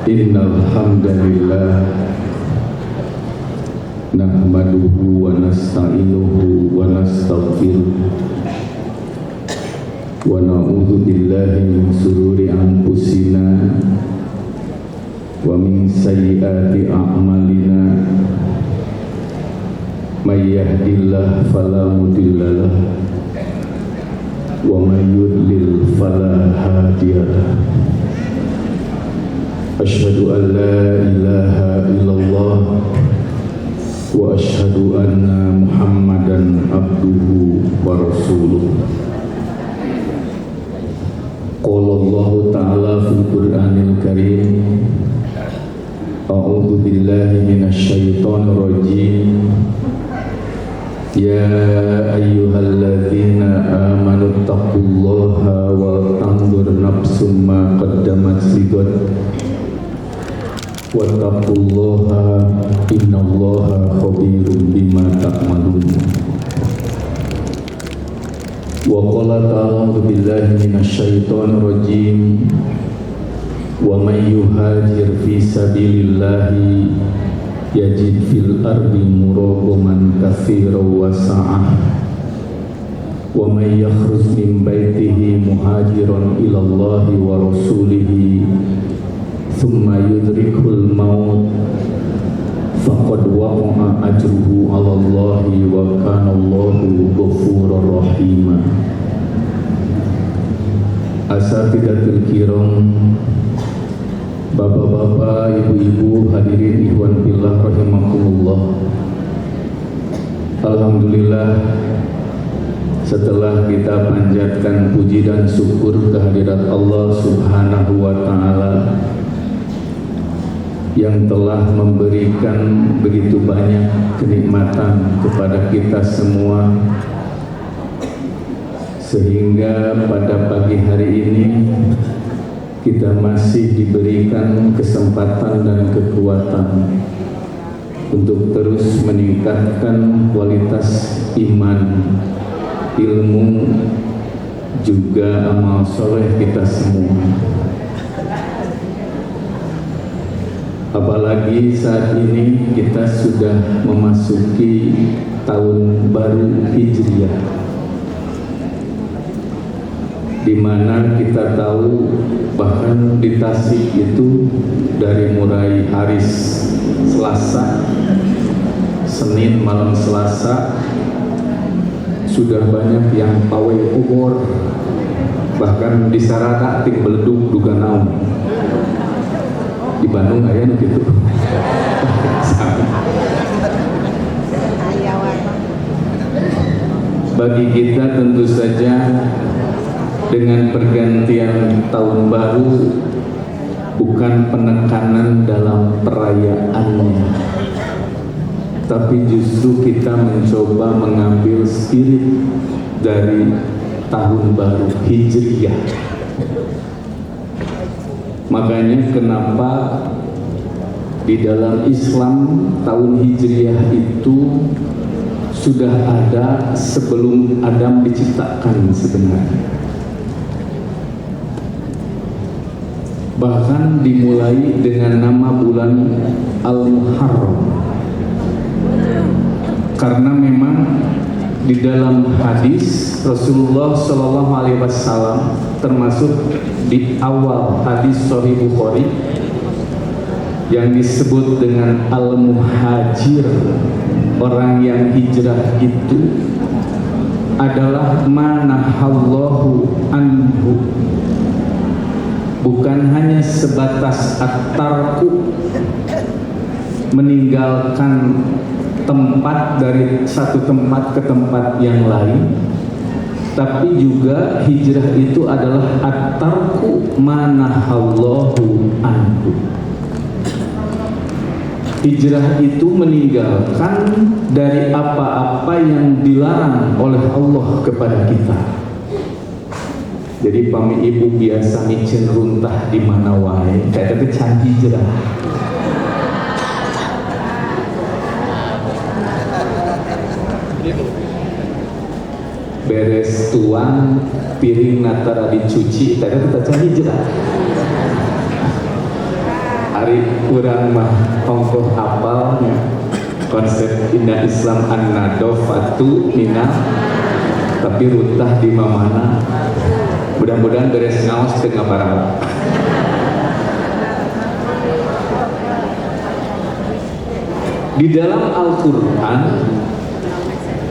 Innal hamdalillah nahmaduhu wa nasta'inuhu wa nastaghfiruh wa na'udzu billahi min shururi anfusina wa min sayyiati a'malina may yahdihillahu fala mudhillalah wa may yudlil fala hadiyalah. Asyhadu an la ilaha illallah wa asyhadu anna Muhammadan abduhu wa rasuluh. Qala Allah ta'ala fil Qur'anil Karim, a'udzu billahi minasy syaithanir rajim. Ya ayyuhalladzina amanu taqullaha wa tanzur nafsum ma qaddamat lighad wattaqullaha innallaha khabirum bima ta'malun. Wa qala ta'ala billahi minasy syaithanir rajim. Wa may yuhajir fi sabilillahi yajid fil ardi muragaman katsiran wa sa'ah. Wa may yakhruj min baitihi muhajiran ila Allahi wa rasulihi thumma yudrikul maut faqad waqa'a ajruhu 'ala Allahi wa kana Allahu ghafurur rahim. Asatidatul kiram, bapak-bapak, ibu-ibu, hadirin ikhwan fillah rahimakumullah. Alhamdulillah, setelah kita panjatkan puji dan syukur kehadirat Allah Subhanahu wa ta'ala yang telah memberikan begitu banyak kenikmatan kepada kita semua, sehingga pada pagi hari ini kita masih diberikan kesempatan dan kekuatan untuk terus meningkatkan kualitas iman, ilmu, juga amal soleh kita semua. Apalagi saat ini kita sudah memasuki tahun baru Hijriah, di mana kita tahu bahkan di Tasik itu dari mulai hari Selasa, Senin malam Selasa sudah banyak yang pawai obor, bahkan di Sarata tik beleduk duga naon. Di Bandung aya nu kitu. Bagi kita tentu saja dengan pergantian tahun baru bukan penekanan dalam perayaannya, tapi justru kita mencoba mengambil spirit dari tahun baru Hijriah. Makanya kenapa di dalam Islam tahun Hijriah itu sudah ada sebelum Adam diciptakan sebenarnya. Bahkan dimulai dengan nama bulan Al-Muharram, karena memang di dalam hadis Rasulullah SAW, termasuk di awal hadis Sahih Bukhari yang disebut dengan Al-Muhajir, orang yang hijrah itu adalah manahallahu anhu, bukan hanya sebatas at-tarku, meninggalkan tempat dari satu tempat ke tempat yang lain, tapi juga hijrah itu adalah at-tarku manahallahu anhu. Hijrah itu meninggalkan dari apa-apa yang dilarang oleh Allah kepada kita. Jadi pami ibu biasa micin runtah di mana wae, kayak itu can hijrah. Beres tuang piring natara dicuci, tadi kita can hijrah. ari kurang mah ongkoh apalnya konsep inna Islam an-nadofatu minal, tapi rutah di mamana. Mudah-mudahan beres ngaos tengah barang. Di dalam Al-Quran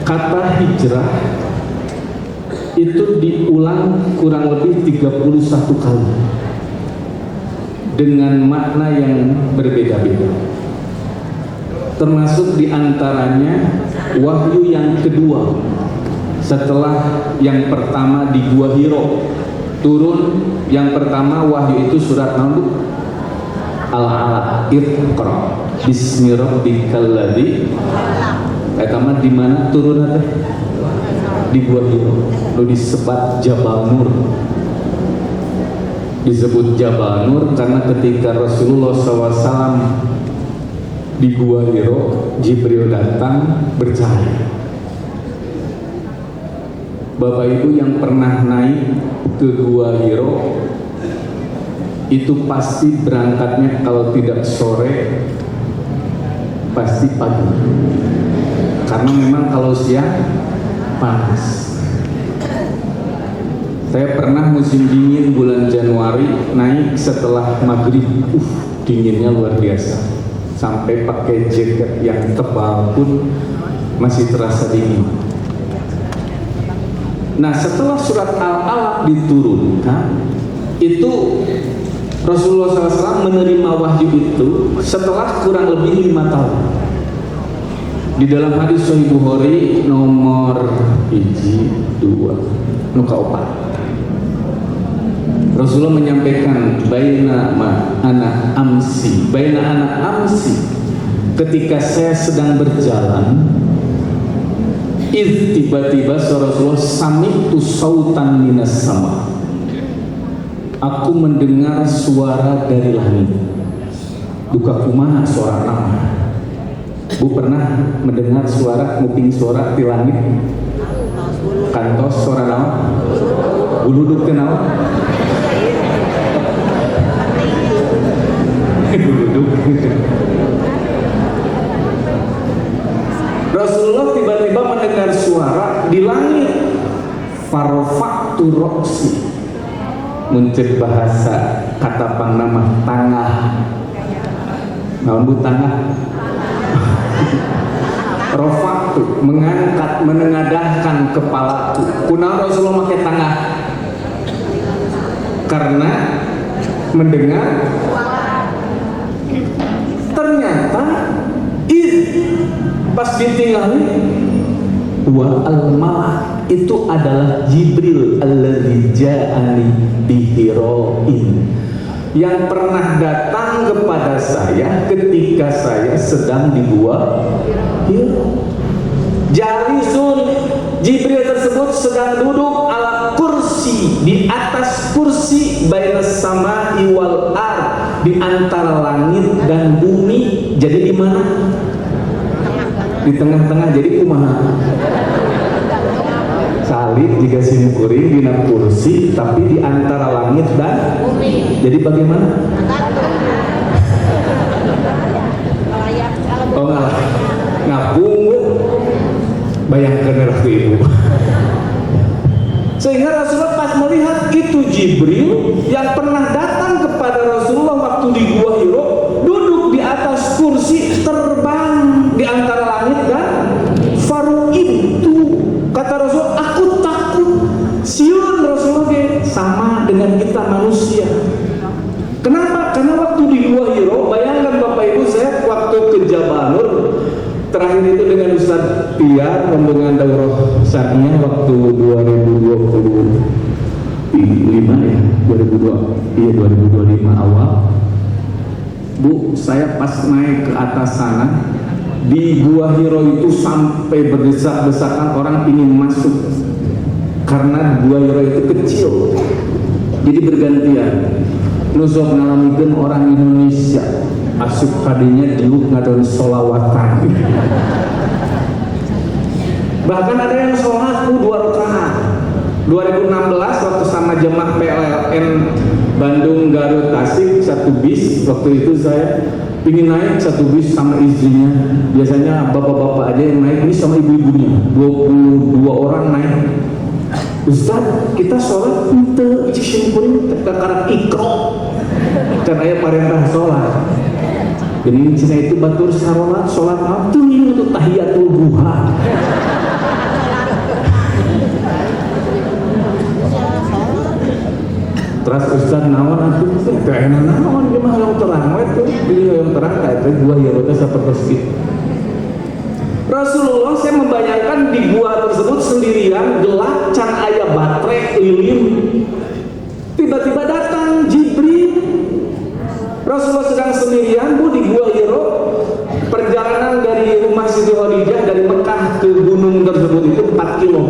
kata hijrah itu diulang kurang lebih 31 kali dengan makna yang berbeda-beda, termasuk diantaranya wahyu yang kedua setelah yang pertama di Gua Hiro turun. Yang pertama wahyu itu surat Al-Alaq, Iqra bismi rabbikal ladzi. Eta mah di mana turun teh? Di Gua Hiro. Lu disebut Jabal Nur. Disebut Jabal Nur karena ketika Rasulullah SAW di Gua Hiro, Jibril datang bercahaya. Bapak Ibu yang pernah naik ke Gua Hiro itu pasti berangkatnya kalau tidak sore pasti pagi, karena memang kalau siang panas. Saya pernah musim dingin bulan Januari naik setelah maghrib, dinginnya luar biasa, sampai pakai jaket yang tebal pun masih terasa dingin. Nah, setelah surat Al-Alaq diturunkan, itu Rasulullah SAW menerima wahyu itu setelah kurang lebih 5 tahun. Di dalam hadis Sahih Bukhari nomor 2 nuka 4, Rasulullah menyampaikan baina anak amsi, ketika saya sedang berjalan, tiba-tiba Rasulullah sami'tu sautan minas sama, aku mendengar suara dari langit. Duka kumaha suara nama. Bu pernah mendengar suara, nguping suara di langit? Kantos suara nama? Buluduk kenal? Buluduk. Rasulullah tiba-tiba mendengar suara di langit. Farofaktu roksi, muncul bahasa kata pangnama tangah. Namun tangah. Rofaktu, mengangkat, menengadahkan kepalaku. Kunaon Rasulullah pakai tangah? Karena mendengar. Ternyata pas ditinggali wa al-malak itu adalah Jibril alladzi ja'ani bihiroin, yang pernah datang kepada saya ketika saya sedang di Gua Hiro. Jalisun, Jibril tersebut sedang duduk ala kursi, di atas kursi bainas sama'i wal ard, di antara langit dan bumi. Jadi di mana? Di tengah-tengah. Jadi kumaha? Salib jika simkuring dina kursi, tapi di antara langit dan bumi. Jadi bagaimana? Oh ngapung, bayangkan waktu itu. Sehingga Rasulullah pas melihat itu Jibril yang pernah datang kepada Rasulullah waktu di Gua Hiro, duduk di atas kursi, terbang di antara langit dan faru'ib itu. Kata Rasul, aku takut. Siun Rasulullah sama dengan kita manusia. Kenapa? Karena waktu di Gua Hiro, bayangkan Bapak Ibu, saya waktu ke Jabal Nur terakhir itu dengan Ustaz Tiar rombongan daurah Sania waktu 2025 ya, 2025 awal. Bu, saya pas naik ke atas sana di Gua Hiro itu sampai berdesak-desakan orang ingin masuk karena Gua Hiro itu kecil. Jadi bergantian. Nusok ngalamikeun orang Indonesia asup kadinya diuk ngadon sholawatan. Bahkan ada yang sholat 2 rakaat. 2016 waktu sama jemaah PLN Bandung Garut Tasik satu bis. Waktu itu saya ingin naik satu bis sama istrinya. Biasanya bapak-bapak aja yang naik, ini sama ibu-ibunya, 22 orang naik. Ustaz, kita sholat untuk cikumpulin tekaran ikro dan ayat perintah sholat. Jadi cina itu batur sholat waktu ini untuk tahiyatul duha. Terus Ustaz naon atuh kayaknya naon dia mah yang terang we tuh pilih yang terang kayak itu gua ya udah seperti Rasulullah saya membayangkan di gua tersebut sendirian gelap can aya baterai lilin. Tiba-tiba datang Jibril. Rasulullah sedang sendirian bu di gua Hiro. Perjalanan dari rumah Siti Khadijah dari Mekah ke gunung tersebut itu 4 kilo.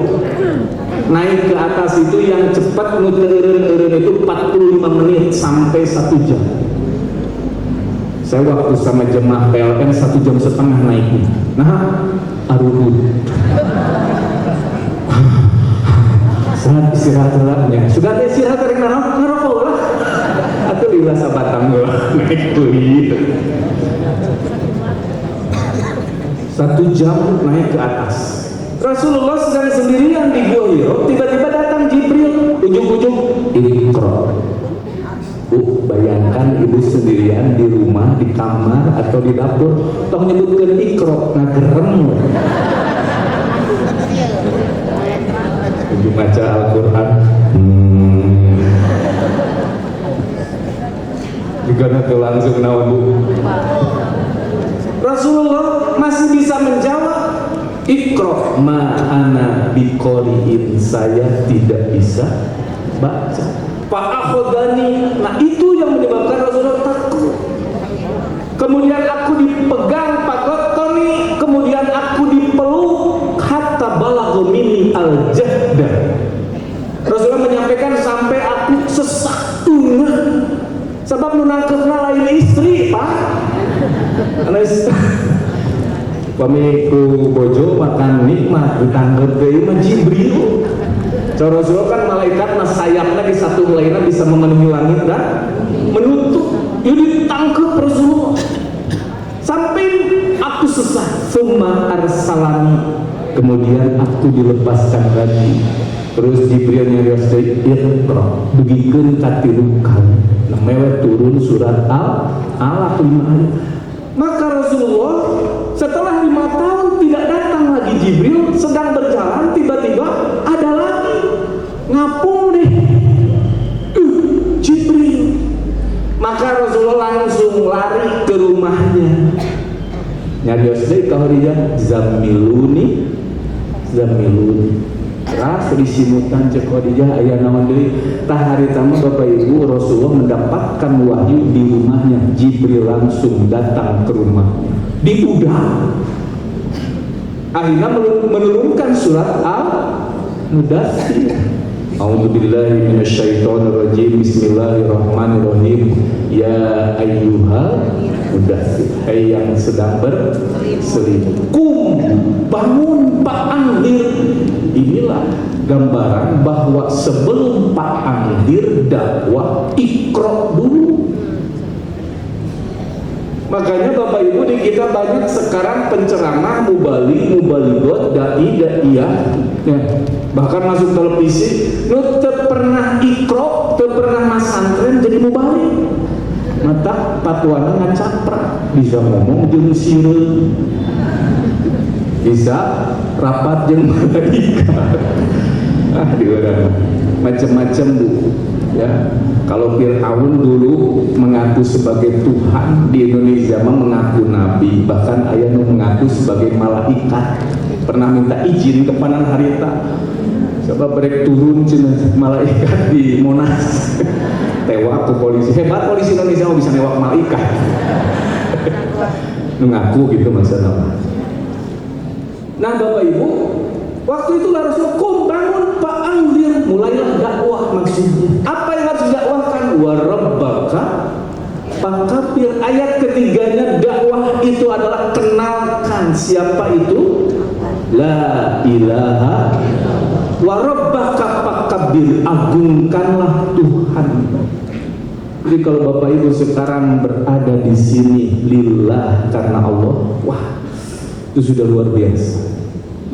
Naik ke atas itu yang cepat muter-eren itu 45 menit sampai 1 jam. Saya waktu sama jemaah PLN 1,5 jam naiknya. Nah, arubud. Saat istirahat-istirahatnya. Sudah ada istirahat dari ngarokok lah. Atau lila sabatang gua naik kulit. 1 jam naik ke atas. Rasulullah sedang sendirian di Gua Hiro, tiba-tiba datang Jibril, ujung-ujung Iqra. Bayangkan ibu sendirian di rumah, di kamar atau di dapur, toh nyebutkan Iqra, ngagerem. Ibu baca Al-Quran, juga nanti langsung nawan bu. Rasulullah masih bisa menjawab, Iqra ma'ana biqori'in, saya tidak bisa baca. Fa'akhudani, nah itu yang menyebabkan Rasulullah takut. Kemudian aku dipegang pakotoni, kemudian aku dipeluk hatta balagha minni al-jahda. Rasulullah menyampaikan sampai aku sesak tungah. Sebab nunangkeupna lain istri, Pak. Pamiku bojo makan nikmat ditanggep deui mah Jibril. Cara Rasulullah kan malaikat mah sayapna di satu lainnya bisa memenuhi langit dan menutup. Ini ditangkep Rasulullah. Sampai aku sesat. Summa arsalani. Kemudian aku dilepaskan lagi. Terus Jibril nyarios deui Iqra, dugikeun ka 3 kali. Mewe turun surat Al-Alaq 5 ayat. Maka Rasulullah setelah 5 tahun tidak datang lagi Jibril, sedang berjalan tiba-tiba ada lagi ngapung deh Jibril. Maka Rasulullah langsung lari ke rumahnya. Nyarios deui ka Khadijah, Zamiluni. Ras disimutan cek Khadijah aya naon deui. Tah harita mah Bapak Ibu, Rasulullah mendapatkan wahyu di rumahnya. Jibril langsung datang ke rumahnya. Diudah. Akhirnya menurunkan surat Al-Mudaththir. A'udzubillahi minasyaitonirrajim. Bismillahirrahmanirrahim. Ya ayyuhal mudaththir, hai yang sedang berselimut, bangun fa'anzir. Inilah gambaran bahwa sebelum fa'anzir dakwah Iqra dulu. Makanya Bapak Ibu di kita banyak sekarang penceramah, mubalighot, dai, daiyah, ya. Bahkan masuk televisi, lu pernah Iqra, pernah masantren jadi mubaligh. Mata patuana ngacaprak, bisa ngomong jeung sireun, bisa rapat jeung malaikat. Di orang macam-macam bu, ya. Kalau Fir'aun dulu mengaku sebagai Tuhan, di Indonesia mah mengaku nabi, bahkan aya nu mengaku sebagai malaikat. Pernah minta izin ke panan harita, coba brek turun cina malaikat di Monas. Tewak ke polisi, hebat polisi Indonesia mau bisa newak malaikat. Mengaku gitu maksudnya. Nah Bapak Ibu, waktu itu Rasul bangun fa'anzir, mulailah dakwah maksudnya. Apa yang harus didakwahkan? Wa rabbaka fakabbir. Ayat ketiganya dakwah itu adalah kenalkan siapa itu la ilaha wa rabbaka fakabbir, agungkanlah Tuhan. Jadi Jadi kalau Bapak Ibu sekarang berada di sini lillah karena Allah, wah itu sudah luar biasa.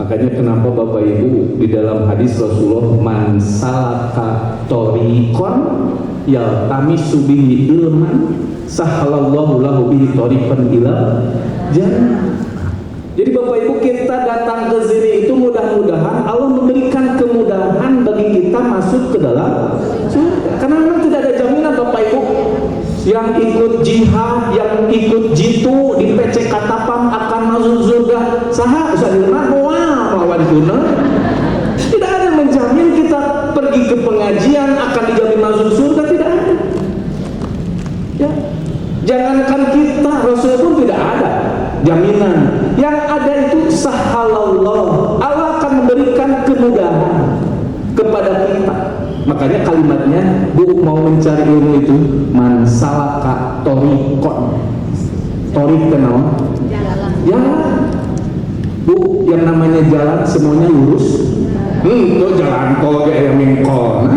Makanya kenapa Bapak Ibu di dalam hadis Rasulullah, man salaka thoriqon yaltamisu bihi ilman sahalallahu lahu bihi thoriqan ila jannah. Jadi Bapak Ibu kita datang ke sini itu mudah-mudahan Allah memberikan kemudahan bagi kita masuk ke dalam surga. Karena memang tidak ada jaminan Bapak Ibu yang ikut jihad, yang ikut jitu di PC Katapam akan masuk surga. Saha usah diremah melawan guna. Tidak ada yang menjamin kita pergi ke pengajian akan dijamin masuk surga, tidak ada. Ya. Jangankan kita, Rasul pun tidak ada jaminan. Yang ada itu sahalallah, Allah akan memberikan kemudahan kepada kita. Makanya kalimatnya, Bu mau mencari ilmu itu man salaka thoriqon. Thoriq kenal? Jalan. Bu, yang namanya jalan semuanya lurus. Itu jalan tol kayak yang mingkol.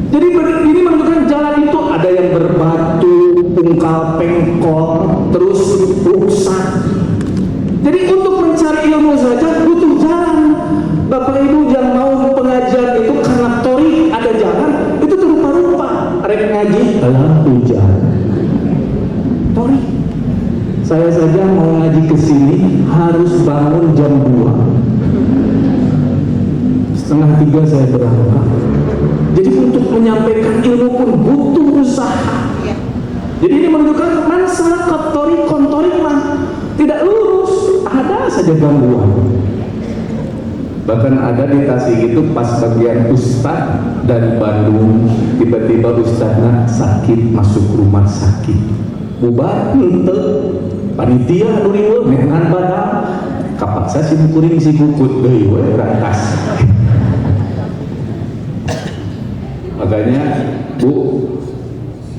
Jadi ini menunjukkan jalan itu ada yang berbatu, ungkal pengkol, terus rusak. Jadi untuk mencari ilmu saja butuh jalan. Bapak Ibu yang mau pengajian itu karena tori ada jalan, itu tuh rupa-rupa. Rek ngaji, alah hujan. Tori. Saya saja mau ngaji ke sini harus bangun jam 2. Setengah 3 saya berangkat. Jadi untuk menyampaikan ilmu pun butuh usaha. Jadi ini menunjukkan masalah thoriqon tidak lurus, ada saja gangguan. Bahkan ada di Tasik itu pas bagian ustad dari Bandung, tiba-tiba ustadnya sakit masuk rumah sakit. Bubar ente panitia nuriweuh meungan badak kapaksa si kuring si bukut deui we rantas. Makanya Bu,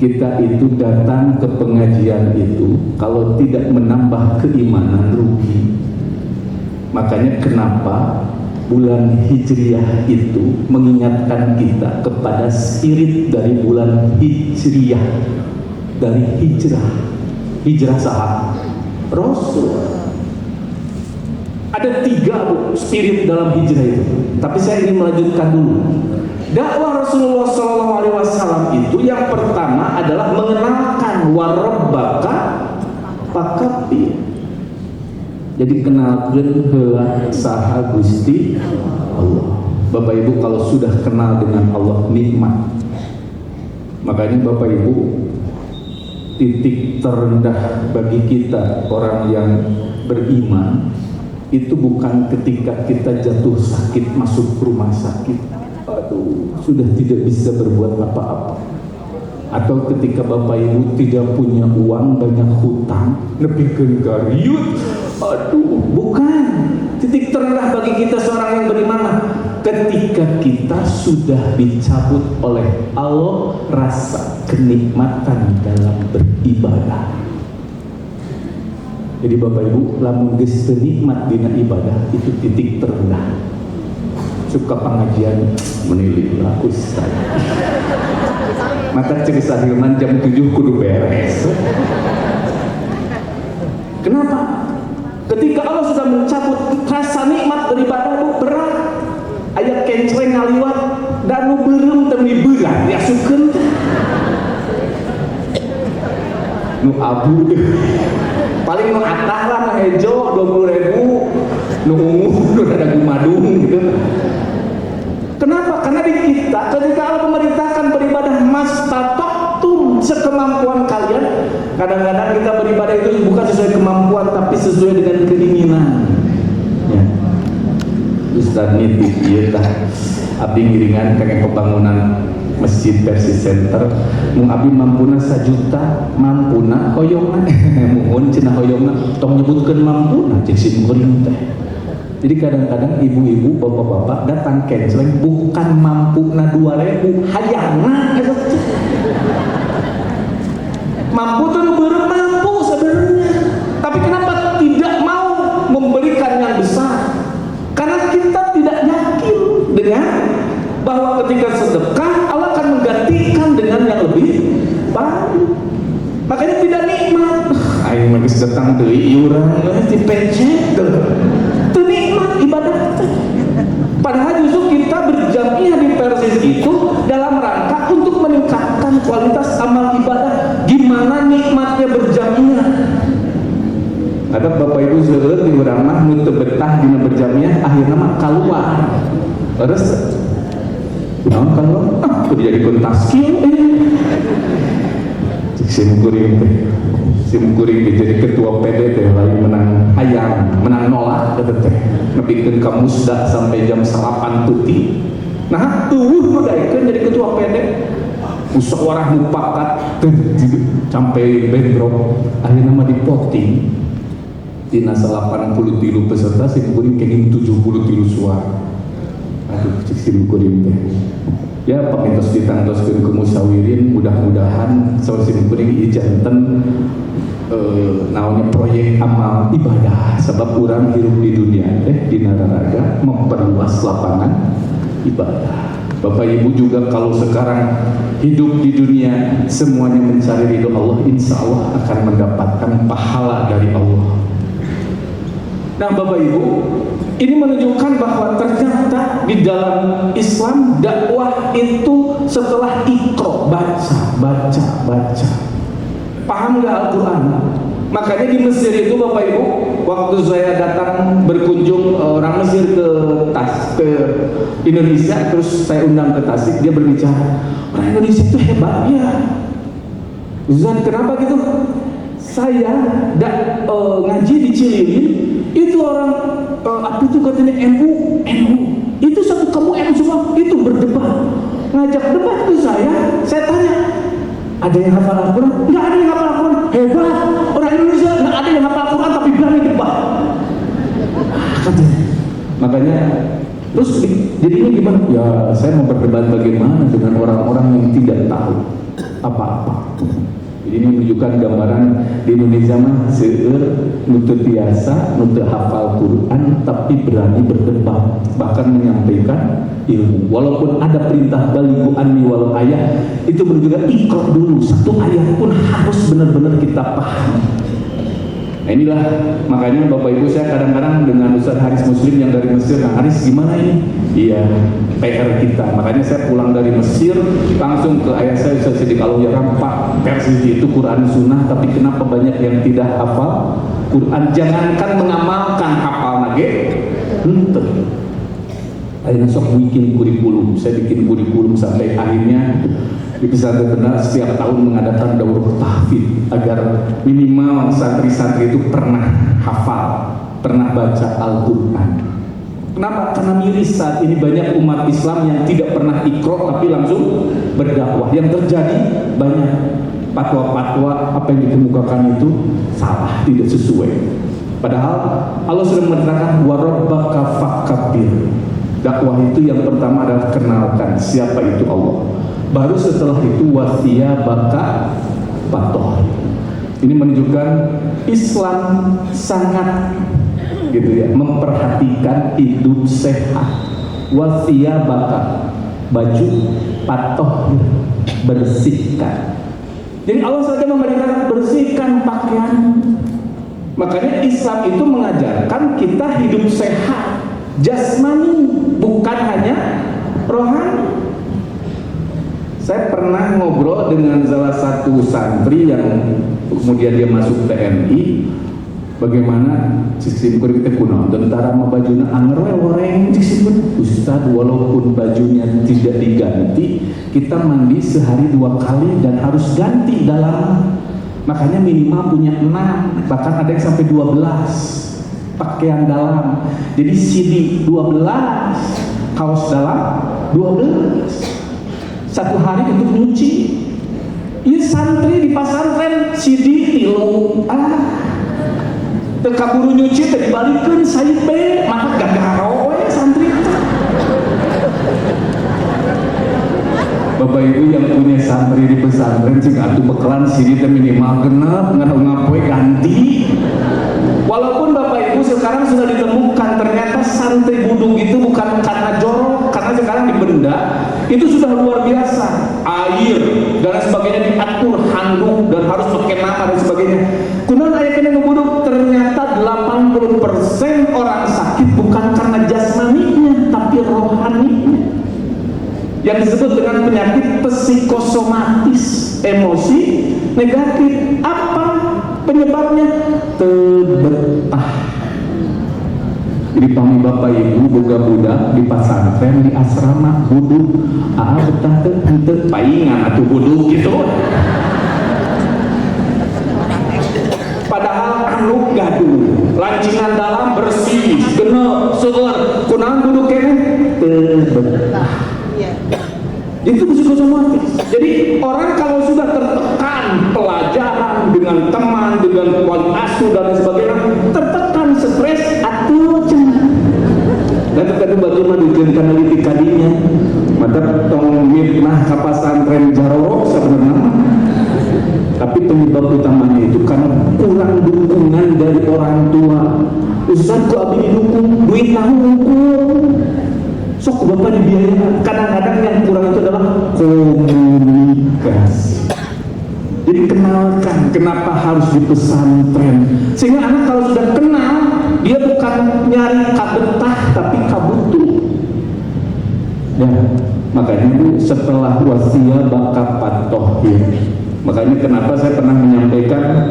kita itu datang ke pengajian itu kalau tidak menambah keimanan rugi. Makanya kenapa bulan Hijriah itu mengingatkan kita kepada spirit dari bulan Hijriah, dari hijrah sahabat Rasul. Ada 3 Bu spirit dalam hijrah itu. Tapi saya ingin melanjutkan dulu. Dakwah Rasulullah SAW itu yang pertama adalah mengenalkan warabbaka fakabbir. Jadi kenalkan heula saha Gusti Allah. Bapak Ibu kalau sudah kenal dengan Allah nikmat. Makanya Bapak Ibu, titik terendah bagi kita orang yang beriman itu bukan ketika kita jatuh sakit masuk rumah sakit. Aduh, sudah tidak bisa berbuat apa-apa. Atau ketika Bapak Ibu tidak punya uang, banyak hutang, nepikeun gariut. Aduh, bukan. Titik terendah bagi kita seorang yang beriman ketika kita sudah dicabut oleh Allah rasa kenikmatan dalam beribadah. Jadi Bapak Ibu, lamun geus teu nikmat dina ibadah itu titik terendah. Suka pengajian menilik lah ustaz. Maka cerita Hilman jam 7 kudu beres. Kenapa? Ketika Allah sudah mencabut rasa nikmat beribadah berat, aya kencreng ngaliwat dan nu beureum teu dibeurang diasukeun. Nu abu paling nu atah lah nu hejo 20.000, nu ungu nu ada gumadung gitu. Kenapa? Karena di kita ketika Allah memerintahkan beribadah mastata'tum sekemampuan kalian, kadang-kadang kita beribadah itu bukan sesuai kemampuan tapi sesuai dengan keinginan. Ya. Ustaz nitip ieu tah abdi ngiringan kangge pembangunan Masjid Persis Center, mun abdi mampuna 1 juta, mampuna hoyongna muhun cenah hoyongna tong nyebutkeun mampuna cek si muring teh. Jadi kadang-kadang ibu-ibu, bapak-bapak datang canceling bukan mampu na 2.000, hayangna mampu tuh mampu sebenarnya. Tapi kenapa tidak mau memberikan yang besar? Karena kita tidak yakin dengan bahwa ketika sedekah Allah akan menggantikan dengan yang lebih tidak nikmat. Aing mah geus datang deui urang dipecet teu nikmat ibadah. Padahal justru kita berjamiah di Persis itu dalam rangka untuk meningkatkan kualitas amal ibadah. Gimana nikmatnya berjamiah? Ada bapak ibu seueur di urang mah mun teu betah dina berjamiah akhirna mah kaluar. Terus naon kaluar? Kudu jadi taskil simkuring teh. Simkuring jadi ketua PD teh lain menang hayang, menang nolak teh. Nepikeun ka musda sampai jam 8 peuting. Nah, eueuh modaikeun jadi ketua PD. Musyawarah mufakat sampai bentrok akhirnya mah dipoting. Dina 83 peserta simkuring kenging 73 suara. Aduh, cik simkuring teh. Ya pamintos ditangtoskeun ke musyawirin, mudah-mudahan saur simkuring ieu janten naonnya proyek amal ibadah sebab urang hirup di dunia di nararaga memperluas lapangan ibadah. Bapak Ibu juga kalau sekarang hidup di dunia semuanya mencari ridho Allah, insya Allah akan mendapatkan pahala dari Allah. Nah Bapak Ibu, ini menunjukkan bahwa ternyata di dalam Islam dakwah itu setelah ikro, baca. Paham nggak Al-Quran? Makanya di Mesir itu Bapak Ibu, waktu saya datang berkunjung orang Mesir ke Indonesia, terus saya undang ke Tasik, dia berbicara, orang Indonesia itu hebat ya. Ustaz, kenapa gitu? Saya ngaji di Cililin, itu orang apa itu katanya NU, itu satu kamu NU semua, itu berdebat, ngajak debat ke saya tanya, ada yang hafal Al-Quran? Nggak ada yang hafal Al-Quran. Hebat, orang Indonesia nggak ada yang hafal Al-Quran tapi berani debat. Makanya terus jadinya gimana? Ya saya mau berdebat bagaimana dengan orang-orang yang tidak tahu apa-apa. Jadi ini menunjukkan gambaran di Indonesia mah seueur nu teu biasa, nu teu hafal Quran tapi berani berdebat, bahkan menyampaikan ilmu. Walaupun ada perintah balighu anni walau ayat, itu menunjukkan ikra dulu, satu ayat pun harus benar-benar kita paham. Nah inilah makanya Bapak Ibu saya kadang-kadang dengan Ustaz Haris Muslim yang dari Mesir, nah Haris gimana ini? Iya, PR kita. Makanya saya pulang dari Mesir langsung ke ayah saya Ustaz Sidik Alwiyaram, Pak, Persis itu Quran Sunnah, tapi kenapa banyak yang tidak hafal Quran? Jangankan mengamalkan hafal nage, henteu. Akhirnya sok bikin kurikulum, saya bikin kurikulum sampai akhirnya di pesantren benar setiap tahun mengadakan daurah tahfidz agar minimal santri-santri itu pernah hafal, pernah baca Al-Quran. Kenapa? Karena miris saat ini banyak umat Islam yang tidak pernah ikro tapi langsung berdakwah. Yang terjadi banyak fatwa-fatwa apa yang dikemukakan itu salah, tidak sesuai. Padahal Allah sudah mengatakan wa rabbaka fakabbir. Dakwah itu yang pertama adalah kenalkan siapa itu Allah. Baru setelah itu wasiyabaka patoh. Ini menunjukkan Islam sangat gitu ya, memperhatikan hidup sehat. Wasiyabaka, baju patoh, bersihkan. Jadi Allah saja memerintahkan bersihkan pakaian. Makanya Islam itu mengajarkan kita hidup sehat, jasmani, bukan hanya rohani. Saya pernah ngobrol dengan salah satu santri yang kemudian dia masuk TNI. Bagaimana cisimkur kita kuno tentara sama bajunya anger woreng cisimkur. Ustaz, walaupun bajunya tidak diganti, kita mandi sehari 2 kali dan harus ganti dalam. Makanya minimal punya 6, bahkan ada yang sampai 12 pakaian dalam. Jadi CD 12, kaos dalam 12. 1 hari untuk nyuci. Iya santri di pasantren CD tilu. Tekaburu nyuci teh dibalikeun saib be, maka gagaro we santri. Bapak Ibu yang punya santri di pesantren cing atuh bekelan CD teh minimal genep, ngapoe ganti. Walaupun Bapak Ibu sekarang sudah ditemukan ternyata santri buduk itu bukan karena jorok, karena sekarang di benda itu sudah luar biasa. Air dan sebagainya, diatur handuk dan harus pakai nama dan sebagainya. Kunaon aya kena ngebuduk, ternyata 80% orang sakit bukan karena jasmaninya tapi rohaninya, yang disebut dengan penyakit psikosomatis, emosi negatif. Apa penyebabnya? Tebetah. Jadi pami bapak ibu boga budak di pesantren, di asrama buduk, betah teu paingan atuh buduk gitu. Padahal anu gaduh, lancingan dalam bersih, genep, seueur, kunaon buduk keneh tebetah. Itu psikosomatis. Jadi orang kalau sudah tertekan pelajaran dengan teman, dengan kawan asuh dan sebagainya, tertekan, stres, atuh cenah. Dan terkadang batu mah dikeun kana leutik kadinya. Mata tong mitnah ka pasantren jarorok sebenarnya. Tapi penyebab utamanya itu karena kurang dukungan dari orang tua. Ustaz kok abi didukung, duit nahu ngukur. Sok bapak dibiayakan. Kadang-kadang yang kurang itu adalah komunikasi. Jadi kenalkan kenapa harus di pesantren, sehingga anak kalau sudah kenal, dia bukan nyari kabetah tapi kabutuh. Ya, makanya itu setelah wasiat baka patohir. Makanya kenapa saya pernah menyampaikan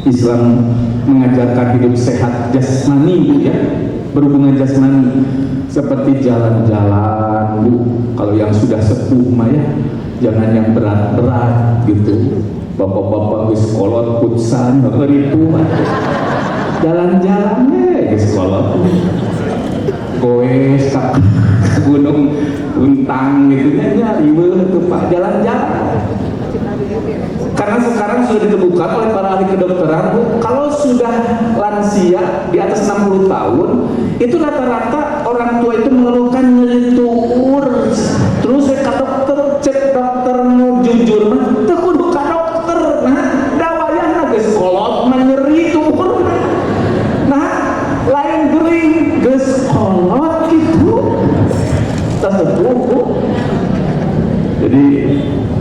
Islam mengajarkan hidup sehat jasmani, ya, berhubungan jasmani, seperti jalan-jalan, Bu. Kalau yang sudah sepuh mah ya, jangan yang berat-berat gitu. Bapak-bapak geus kolot putsan beuritu jalan-jalan geus kolot. Goes ka gunung Untang gitu nya riweuh tuh Pak, jalan-jalan. Karena sekarang sudah ditemukan oleh para ahli kedokteran, kalau sudah lansia di atas 60 tahun, itu rata-rata orang tua itu mengeluhkan nyeri tuur. Terus saya ke dokter, cek dokter mau jujur mah, teu kudu ka dokter. Nah, dawayahna geus kolot nyeri tuur. Nah, lain geuring geus kolot gitu. Tas tuh. Jadi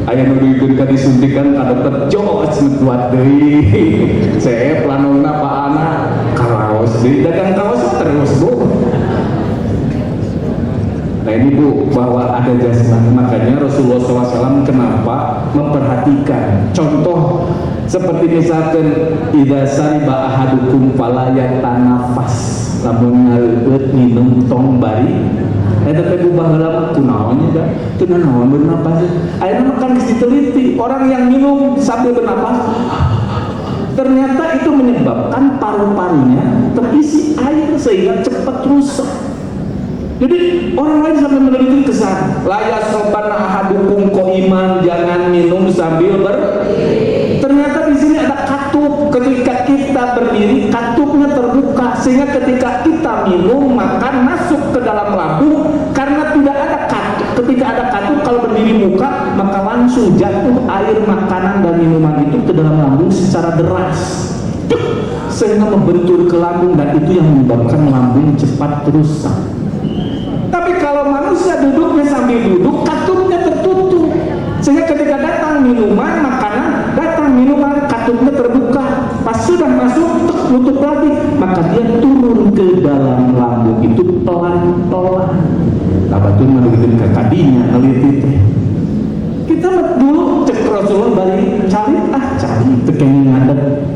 aya nu duikeun ka disuntikan ka dokter jos kuat deui. Saya planonna Pak Ana karaos deui, dagang kaos terus, Bu. Nah ini Bu, bahwa ada jasmani, makanya Rasulullah SAW kenapa memperhatikan. Contoh seperti misalkan idza sariba ahadukum fala yatanafas, lamun ngaleut minum tong bari. Eta teh baheula kunaon nya teu naon bernapas. Ayeuna makan geus diteliti, orang yang minum sambil bernapas ternyata itu menyebabkan paru-parunya terisi air sehingga cepat rusak. Jadi orang lain sampai meneliti kesan la yasrabana ahadukum qaiman, jangan minum sambil ternyata di sini ada katup. Ketika kita berdiri katupnya terbuka sehingga ketika kita minum makan masuk ke dalam lambung. Karena tidak ada katup, ketika ada katup kalau berdiri muka maka langsung jatuh air makanan dan minuman itu ke dalam lambung secara deras sehingga membentur ke lambung, dan itu yang menyebabkan lambung cepat rusak. Tapi kalau manusia duduknya sambil duduk, katupnya tertutup sehingga ketika datang minuman makanan, datang minuman katupnya terbuka. Pas sudah masuk tutup lagi, maka dia turun ke dalam lambung itu pelan-pelan. Tabatun madukeun ka kadinya neliti teh. Kita dulu cek Rasulullah bari cari teu kenging ngadet.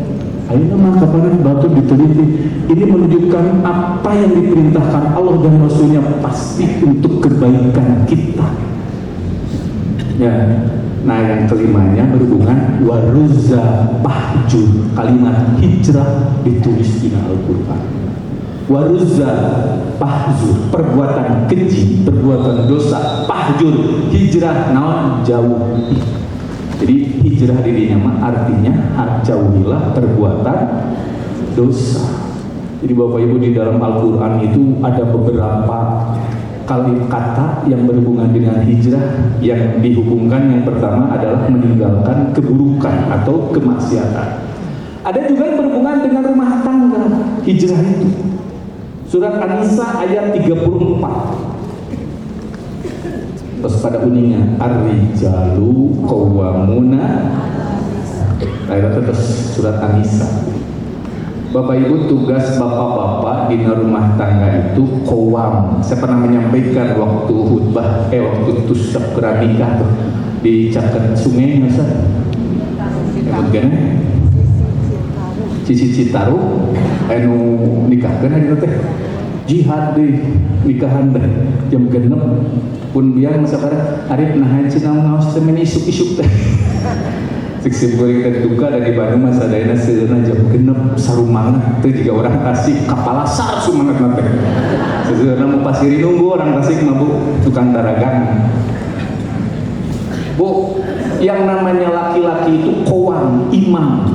Ayeuna mah kapan batu diteliti. Ini menunjukkan apa yang diperintahkan Allah dan Rasulnya pasti untuk kebaikan kita. Ya. Nah yang kelimanya berhubungan waruzza pahjur, kalimat hijrah ditulis di Al-Quran. Waruzza pahjur, perbuatan keji, perbuatan dosa. Pahjur, hijrah naon jauh. Jadi hijrah dirinya mah artinya jauhilah perbuatan dosa. Jadi Bapak Ibu, di dalam Al-Quran itu ada beberapa kali kata yang berhubungan dengan hijrah yang dihubungkan. Yang pertama adalah meninggalkan keburukan atau kemaksiatan. Ada juga yang berhubungan dengan rumah tangga, hijrah itu. Surat An-Nisa ayat 34. terus pada uningan ar-rijalu qawwamuna, akhirnya terus surat An-Nisa. Bapak Ibu, tugas bapak-bapak di rumah tangga itu qawwam. Saya pernah menyampaikan waktu khutbah waktu tusuk nikah tuh di Caket Sungai Ustaz. Gimana? Cici Citaru anu nikahkeun hari teh jihad deh nikahan deh jam 6 pun biar masa sekarang arif nahan cina ngaos teh men isuk-isuk teh sik goreng teh duka dari Bandung masa daerah seueurna jam 6 sarumangna teh juga orang Tasik kapala sar sumangat teh seueurna mau pasiri nunggu orang Tasik mah Bu tukang daragang. Bu, yang namanya laki-laki itu qawwam, imam.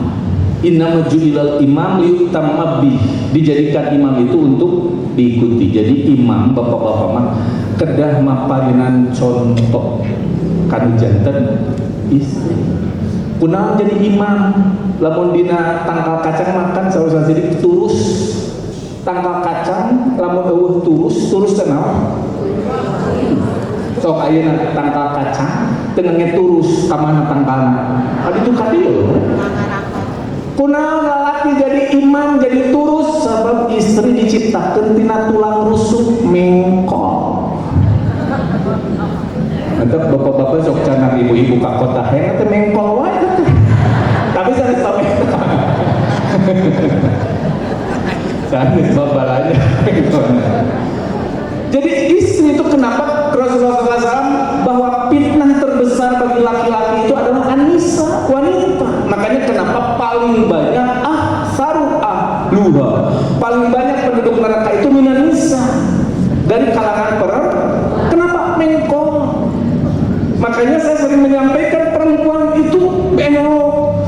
Innama ju'ilal imam liyutamma bih. Dijadikan imam itu untuk diikuti. Jadi imam bapak-bapak mah kedah maparinan contoh kanu janten istri. Kunaon jadi imam? Lamun dina tangkal kacang makan saur sidik turus. Tangkal kacang lamun eueuh turus teh naon? Sok ayeuna tangkal kacang tengahnya turus ka mana tangkalna. Adi itu kadieu. Kunaon lalaki jadi imam jadi turus sebab istri diciptakeun tina tulang rusuk mengkol. Mantap bapak-bapak sok canang ibu-ibu ka kota heng teh mengkol wae teh. Tapi sanes pamenta. Sanes babalanya mengkol. Jadi istri itu kenapa Rasulullah SAW bahwa fitnah terbesar bagi laki-laki itu adalah An-Nisa, wanita. Makanya kenapa paling banyak ahluha, paling banyak penduduk neraka itu minan nisa dari kalangan perempuan. Kenapa mengkol? Makanya saya sering menyampaikan perempuan itu belok.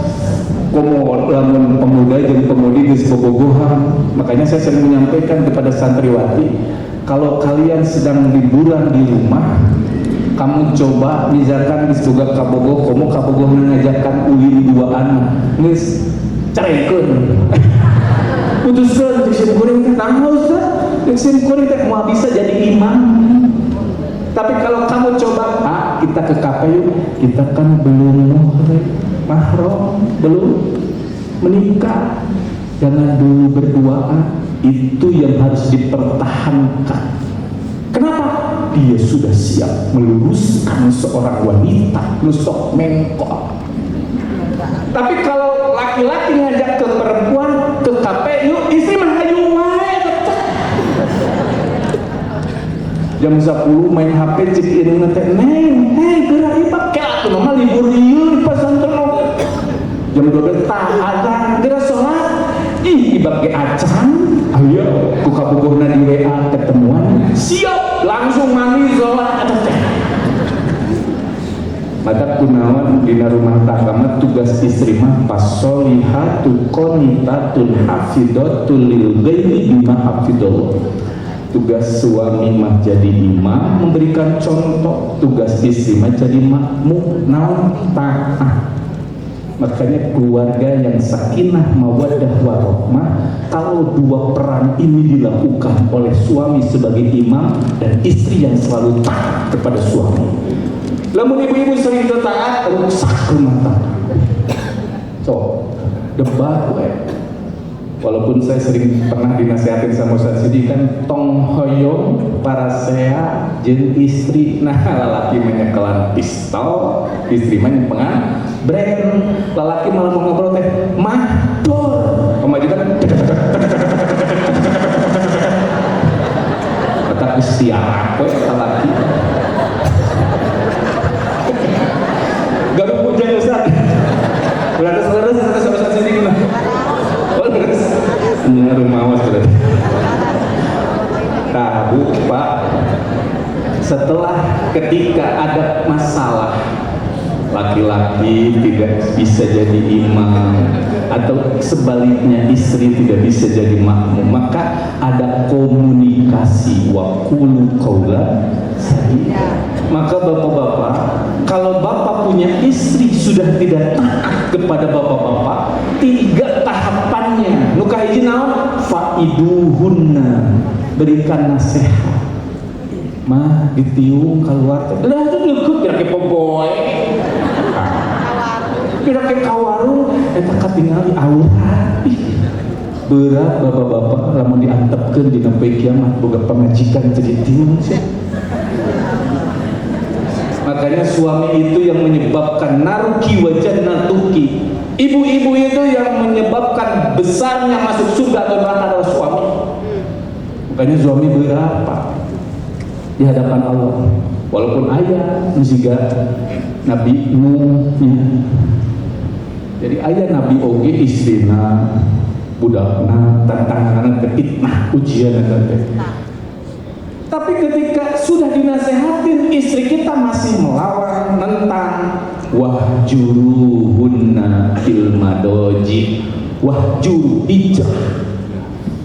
Komo lamun pemuda jadi pemudi geus bobogohan. Makanya saya sering menyampaikan kepada santriwati, kalau kalian sedang liburan di rumah, kamu coba misalkan geus boga kabogoh, komo kabogoh ngajakan ulin duaan, geus cerekeun. Putuskeun jeung sim kuring teh naon Ustaz? Jeung sim kuring teh moal bisa jadi imam. Tapi kalau kamu coba, kita ke kafe yuk, kita kan belum mahram, belum menikah, jangan dulu berduaan. Itu yang harus dipertahankan. Kenapa? Dia sudah siap meluruskan seorang wanita nusok mengkol. Tapi kalau laki-laki ngajak ke perempuan ke kafe yuk, istri mah hayu wae. Jam 10 main HP cek irungna teh neng, geura ieu pake atuh mah libur ieu di pasantren. Jam 12 tah adzan geura salat. Ih ibage acan, ayo ku kabogohna di WA ketemuan. Siap, langsung mandi salat atuh teh. Mata kunaon dina rumah tangga mah tugas istri mah fasolihatu qanitatun hafidatul lil ghaibi bima hafidallah. Tugas suami mah jadi imam memberikan contoh, tugas istri mah jadi makmum naon taat. Makanya keluarga yang sakinah mawaddah warahmah, kalau dua peran ini dilakukan oleh suami sebagai imam dan istri yang selalu taat kepada suami. Lamun ibu-ibu sering taat, rusak rumah tangga. So, debat we. Walaupun saya sering pernah dinasihatin sama Ustaz Sidi kan tong hoyong para sea jeung istri. Nah, lalaki menyekelan pistol, istri menyepengan brand. Lalaki malah mau ngobrol teh mahdor. Pemajikan kata istiarat we lalaki. Gaduh hujan Ustaz. Berarti saudara Ustaz Sidi gimana? Punya rumah awas berarti. Tahu Pak, setelah ketika ada masalah laki-laki tidak bisa jadi imam atau sebaliknya istri tidak bisa jadi makmum, maka ada komunikasi wa qulu qawlan sadida. Maka bapak-bapak, kalau bapak punya istri sudah tidak taat kepada bapak-bapak, 3 tahapannya. Nu kahiji naon? Faiduhunna, berikan nasihat. Mah ditiung keluar. Udah kira ke pogoy kira ke kawarung eta katingali aurat berat bapak-bapak lamun diantepkeun dina poe kiamat boga pangajikan jadi tiung sih. Makanya suami itu yang menyebabkan naruki wa jannatuki. Ibu-ibu itu yang menyebabkan besarnya masuk surga atau neraka adalah suami. Makanya suami berapa di hadapan Allah. Walaupun ayah musiga Nabi Nuh ya. Jadi ayah Nabi oge istrina budakna tantangan fitnah ujian teh. Tapi ketika sudah dinasehatin istri kita masih melawan, nentang, wahjuruhunna fil madoji, wahjuru hijrah.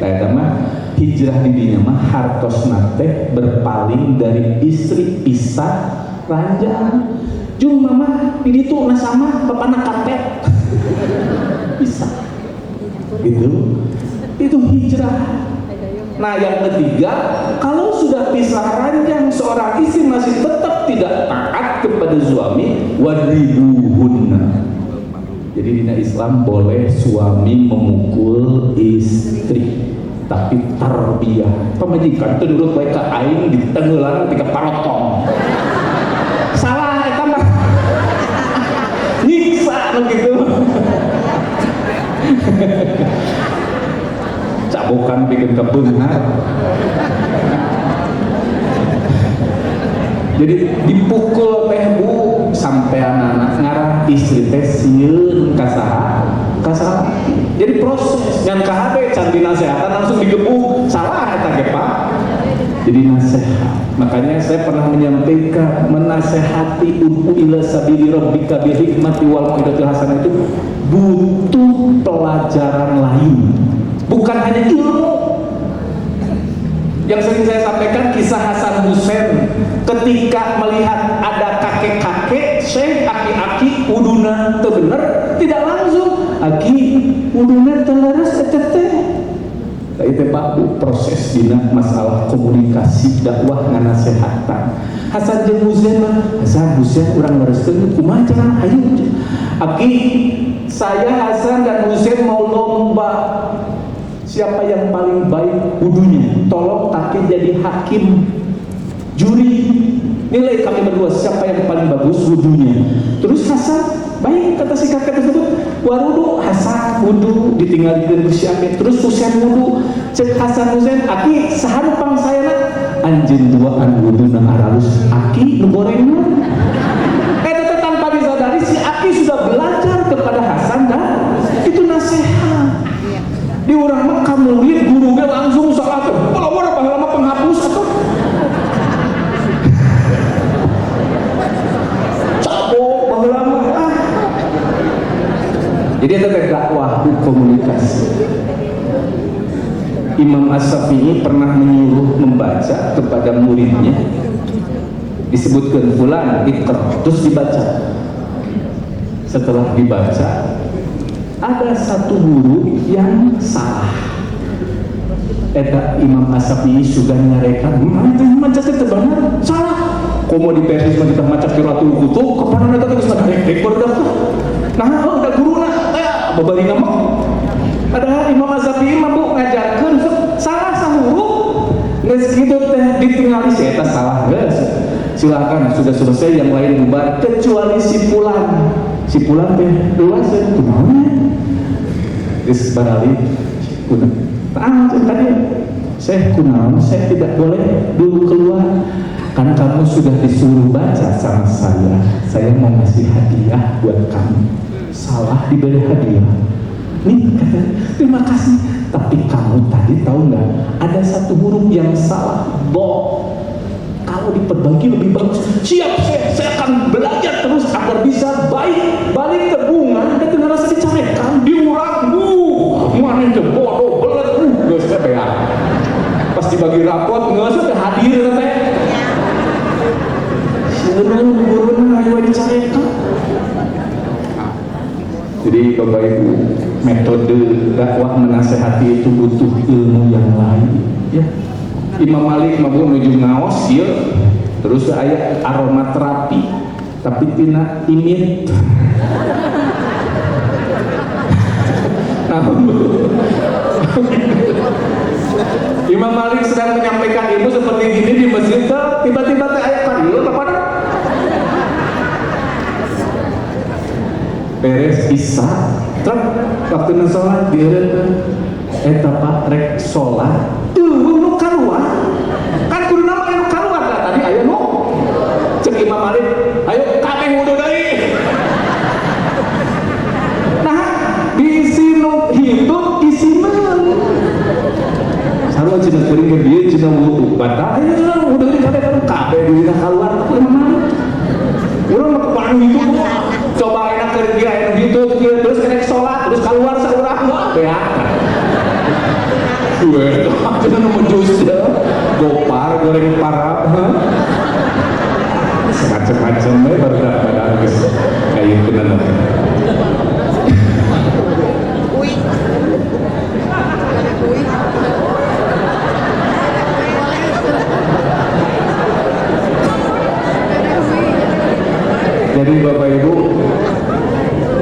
Kayak mah hijrah di dinya mah hartosna teh berpaling dari istri pisah ranjang. Jung mama di ditu nasama bapana kapet. Pisah. Gitu. Itu hijrah. Nah yang ketiga, kalau sudah pisah ranjang seorang istri masih tetap tidak taat kepada suami, wadribuhunna. Jadi di Islam boleh suami memukul istri, tapi tarbiyah. Pemajikan itu dulu baik ke aing di tenggelam ketika parotong. Salah eta mah. Nyiksa begitu. Bukan bikin kebenar. Jadi dipukul teh bu sampai anak-anak ngarah istri teh sieun kasaha. Jadi proses yang kahade can dinasehatan langsung digebuk salah eta ge Pak. Jadi nasihat. Makanya saya pernah menyampaikan menasehati ila sabili rabbika bil hikmati wal mau'izatil hasanah itu butuh pelajaran lain. Bukan hanya ilmu. Yang sering saya sampaikan kisah Hasan Hussein ketika melihat ada kakek-kakek, syekh aki-aki uduna teu bener, tidak langsung aki uduna teu leres eta teh. Itu Pak Bu proses dina masalah komunikasi dakwah nganasehatan. Hasan jeung Hussein Hasan Hussein urang lereskeun kumaha cara ayo. Aki saya Hasan dan Hussein mau lomba siapa yang paling baik wudunya, tolong kaki jadi hakim juri, nilai kami berdua siapa yang paling bagus wudunya. Terus Hasan baik kata si kakek tersebut, warudu Hasan wudu ditinggalkan bersiapin. Terus Husain wudu, cek Hasan Husain aki saharupang saya anjeun duaan wuduna aralus aki nu gorengna. Eta tanpa disadari si aki sudah belajar kepada Hasan dan itu nasihat. Di orang Mekah murid gurunya langsung salah tuh. Kalau ada pahala penghapus atau cabok pahala Jadi itu dakwah komunikasi. Imam As-Syafi'i pernah menyuruh membaca kepada muridnya, disebutkan fulan ikra, terus dibaca. Setelah dibaca ada satu huruf yang salah. Eta Imam As-Syafi'i sudah nyarekan, macam itu benar salah. Komo di persis kita macam Qiraatul Kutub, kepada mereka terus ada rekor dah. Nah, udah guru lah, babari nama. Padahal Imam Az-Syafi'i mampu ngajarkan salah satu huruf. Geus kitu teh ditingali si eta salah geus. Silakan sudah selesai yang lain bubar kecuali si Fulan. Si Fulan teh luas kunaon. Geus barali kunaon. Tadi saya kunaon, saya tidak boleh dulu keluar. Kan kamu sudah disuruh baca sama saya mau ngasih hadiah buat kamu. Salah diberi hadiah. Nih kata, terima kasih. Tapi kamu tadi tahu nggak? Ada satu huruf yang salah, bo. Kalau diperbaiki lebih bagus. Siap, saya akan belajar terus agar bisa baik. Balik ke bunga, itu ngerasa dicarekan, diurang, mana itu bodoh, belet, gak usah bayar. Pas dibagi rapot, nggak usah hadir teh. Sebenarnya guru ayo dicarekan. Jadi Bapak Ibu, metode dakwah menasehati itu butuh ilmu yang lain. Ya. Imam Malik mau menuju ngaos, ya. Terus ayat aromaterapi. tapi tina imit. Nah, Imam Malik sedang menyampaikan ilmu seperti ini di masjid, tiba-tiba teh aya kadieu apa? Beres isya, truk waktu sholat dieureun eta Pak rek sholat nu kaluar kan kudu nama anu kaluar lah tadi aya nu cek Imam Malik ayo kabeh wudu deui. Nah bisi nu hidup isimeun sarua cenah geuring ke dieu cenah wudu batal ayo cenah wudu deui kabeh duina kaluar Imam Malik urang mah kepalu itu coba enak keur dia anu gitu terus kena sholat terus keluar saurang beak. Gue cuma nemu jus ya, gopar, goreng parap, macam-macam ya baru dapat harus kayak benar. Jadi Bapak Ibu,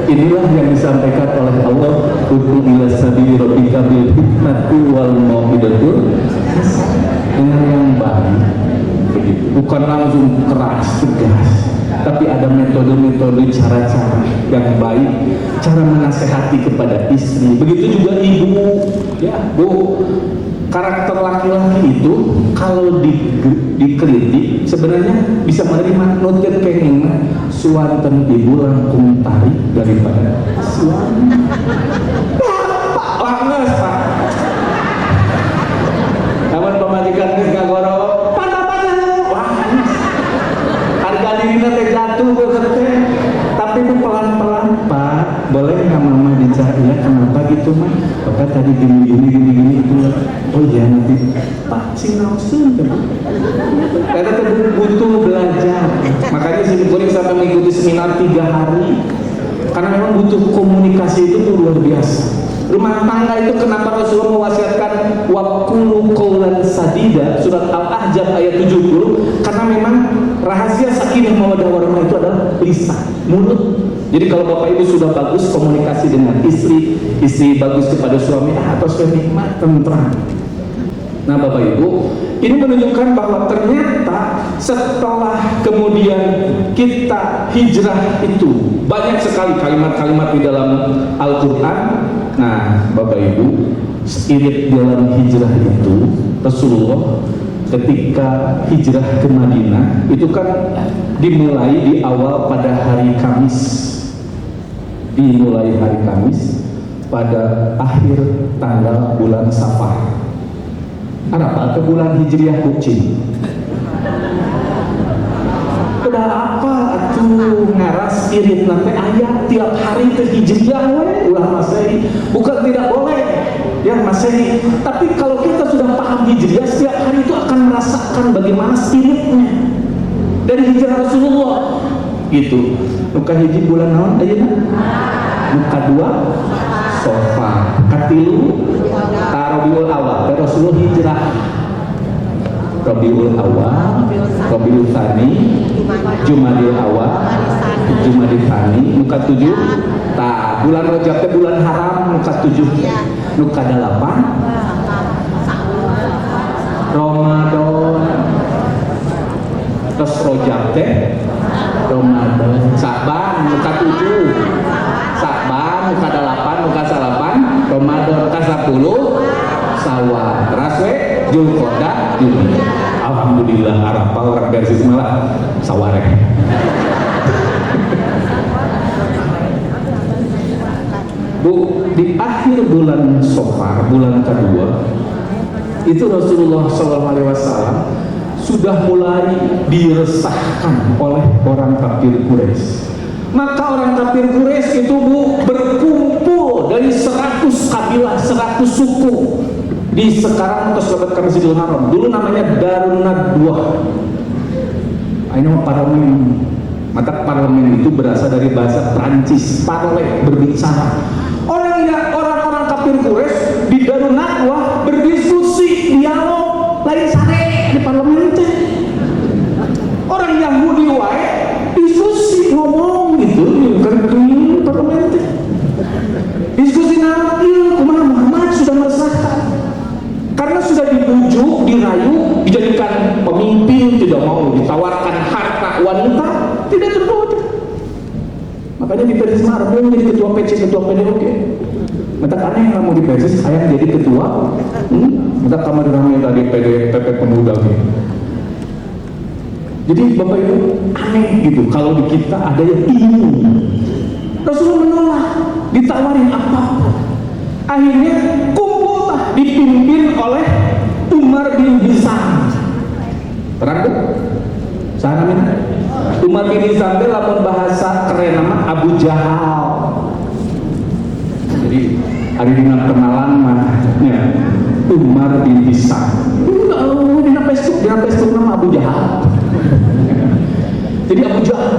inilah yang disampaikan oleh Allah, ud'u ila sabili rabbika bil hikmati wal mau'izatil dengan yang baik, bukan langsung keras tegas, tapi ada metode-metode cara-cara yang baik, cara menasehati kepada istri. Begitu juga ibu, ya Bu. Karakter laki-laki itu kalau dikritik sebenarnya bisa menerima nutkeun kenging suanten ibu langkung tarik daripada suami. Pak geus Pak. Lamun pamajikan geus ngagoro, panah-panah. Wah. Harga dirina teh jatuh teh. Tapi itu pelan-pelan Pak. Boleh nggak mama dicari ya kenapa gitu mah? Bapak tadi gini itu. Oh iya nanti Pak sing naosun karena butuh belajar. Makanya si Kuring sampai mengikuti seminar 3 hari karena memang butuh komunikasi itu tuh luar biasa. Rumah tangga itu kenapa Rasulullah mewasiatkan waqulu qawlan sadida, surat Al-Ahzab ayat 70, karena memang rahasia sakinah mawaddah warahmah itu adalah lisan, mulut. Jadi kalau Bapak Ibu sudah bagus komunikasi dengan istri, istri bagus kepada suami, atau suami nikmat, tentram. Nah Bapak Ibu, ini menunjukkan bahwa ternyata setelah kemudian kita hijrah itu banyak sekali kalimat-kalimat di dalam Al-Quran. Nah Bapak Ibu, spirit dalam hijrah itu Rasulullah ketika hijrah ke Madinah itu kan dimulai di awal pada hari Kamis. Dimulai hari Kamis pada akhir tanggal bulan Safar. Apa ke bulan Hijriah kucing. Udah apa atuh ngaras spirit nanti ayat tiap hari ke Hijriah we ulah Masehi. Bukan tidak boleh ya Masehi, tapi kalau kita sudah paham Hijriah setiap hari itu akan merasakan bagaimana spiritnya dari hijrah Rasulullah gitu. Nuka hiji bulan naon ayeuna? Nuka 2 Safar, katilu Rabiul Awal. Rasulullah hijrah Rabiul Awal, Rabiul Tsani, Jumadil Awal, Jumadil Tsani, nuka 7. Tah bulan Rajab teh bulan haram, nuka 7. Nuka 8 Ramadan. Terus Rajab teh Ramadan, Sa'ban nuka 7, Sa'ban nuka 8, nuka 8, Ramadan nuka 10, Syawal, terus we Zulqa'dah, Juli. Alhamdulillah Arafah orang dari sisi malah sawareh. Bu, di akhir bulan Safar, bulan kedua, itu Rasulullah SAW sudah mulai diresahkan oleh orang kafir Quraisy. Maka orang kafir Quraisy itu Bu berkumpul dari 100 kabilah, 100 suku di sekarang tersebat ke Masjidil Haram. Dulu namanya Darun Nadwah. Ini parlemen. Maka parlemen itu berasal dari bahasa Prancis, parler, berbicara. Orang-orang kafir Quraisy di Darun Nadwah berdiskusi, dialog, lain sare di parlemen itu. Orang Yahudi wae diskusi tidak mau ditawarkan harta wanita, tidak tergoda. Makanya di Persis Arab mau jadi ketua PC, ketua PDOK. Minta aneh nggak mau di Persis, saya jadi ketua. Minta kamar ramai tadi PP pemuda gitu. Jadi Bapak Ibu aneh gitu kalau di kita ada yang ingin. Rasulullah menolak, ditawarin apa-apa. Akhirnya kumpul dipimpin oleh Umar bin Hisham. Terang tuh? Saya namanya Umar bin Hisham itu lamun bahasa keren nama Abu Jahal. Jadi ada dengan kenalan mahnya Umar bin Hisham. Dina Facebook nama Abu Jahal. Jadi Abu Jahal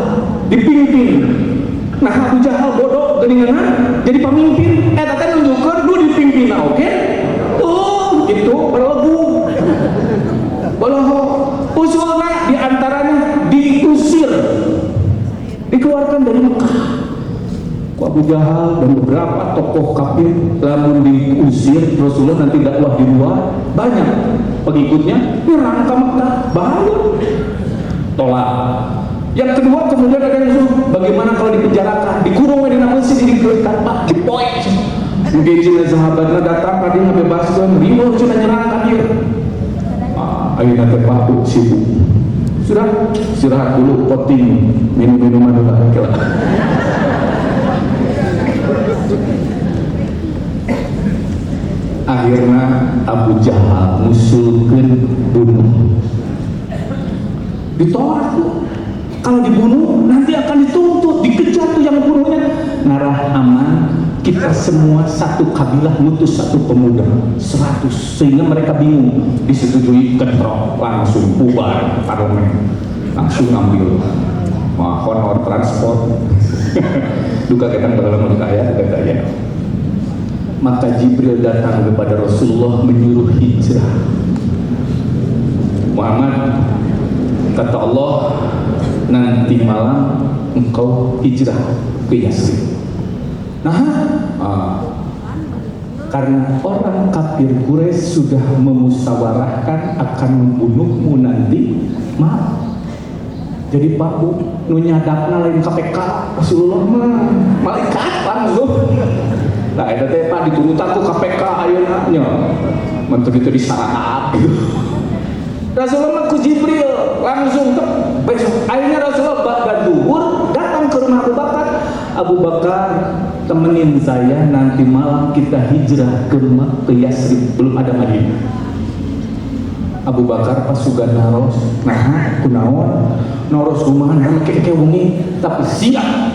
dipimpin. Nah Abu Jahal bodoh geningan jadi pemimpin. Tadi nunjukkan lu dipimpin, oke? Oh gitu berlagu. Boloho usulnya diantaranya diusir, dikeluarkan dari Mekah. Abu Jahal dan beberapa tokoh kafir lalu diusir, Rasulullah nanti dakwah di luar, banyak pengikutnya nyerang ke Mekah, bahaya, tolak. Yang kedua kemudian ada yang suruh, bagaimana kalau dipenjarakan, dikurung di masjid, digelekan, pak, dipoek. Mungkin sahabatnya datang tadi ngebebaskan, ribut sudah nyerang kafir. Akhirnya terpaku sibuk. Sudah istirahat dulu, poting minum-minuman dulu. Akhirnya Abu Jahal ngusulkeun bunuh. Ditolak tuh. Kalau dibunuh nanti akan dituntut, dikejar tuh yang bunuhnya. Narah aman, kita semua satu kabilah mutus satu pemuda 100, sehingga mereka bingung. Disetujui ketrok, langsung bubar parlemen, langsung ngambil honor transport. Duka kita dalam kaya katanya. Maka Jibril datang kepada Rasulullah menyuruh hijrah. Muhammad, kata Allah, nanti malam engkau hijrah ke Yasrib. Karena orang kafir Quraisy sudah memusyawarahkan akan membunuhmu nanti malam. Jadi Pak Bu, nu nyadapna lain KPK, Rasulullah mah malaikat langsung. Nah, eta teh Pak diturutan ku KPK ayeuna nya. Menteri itu disarap gitu. Rasulullah ku Jibril langsung besok. Akhirnya Rasulullah ba'da duhur datang ke rumah Abu Bakar. Abu Bakar, temenin saya nanti malam kita hijrah ke Yasrib, belum ada Madinah. Abu Bakar pas sugan naros, nah kunaon naros rumahan make wengi tapi siap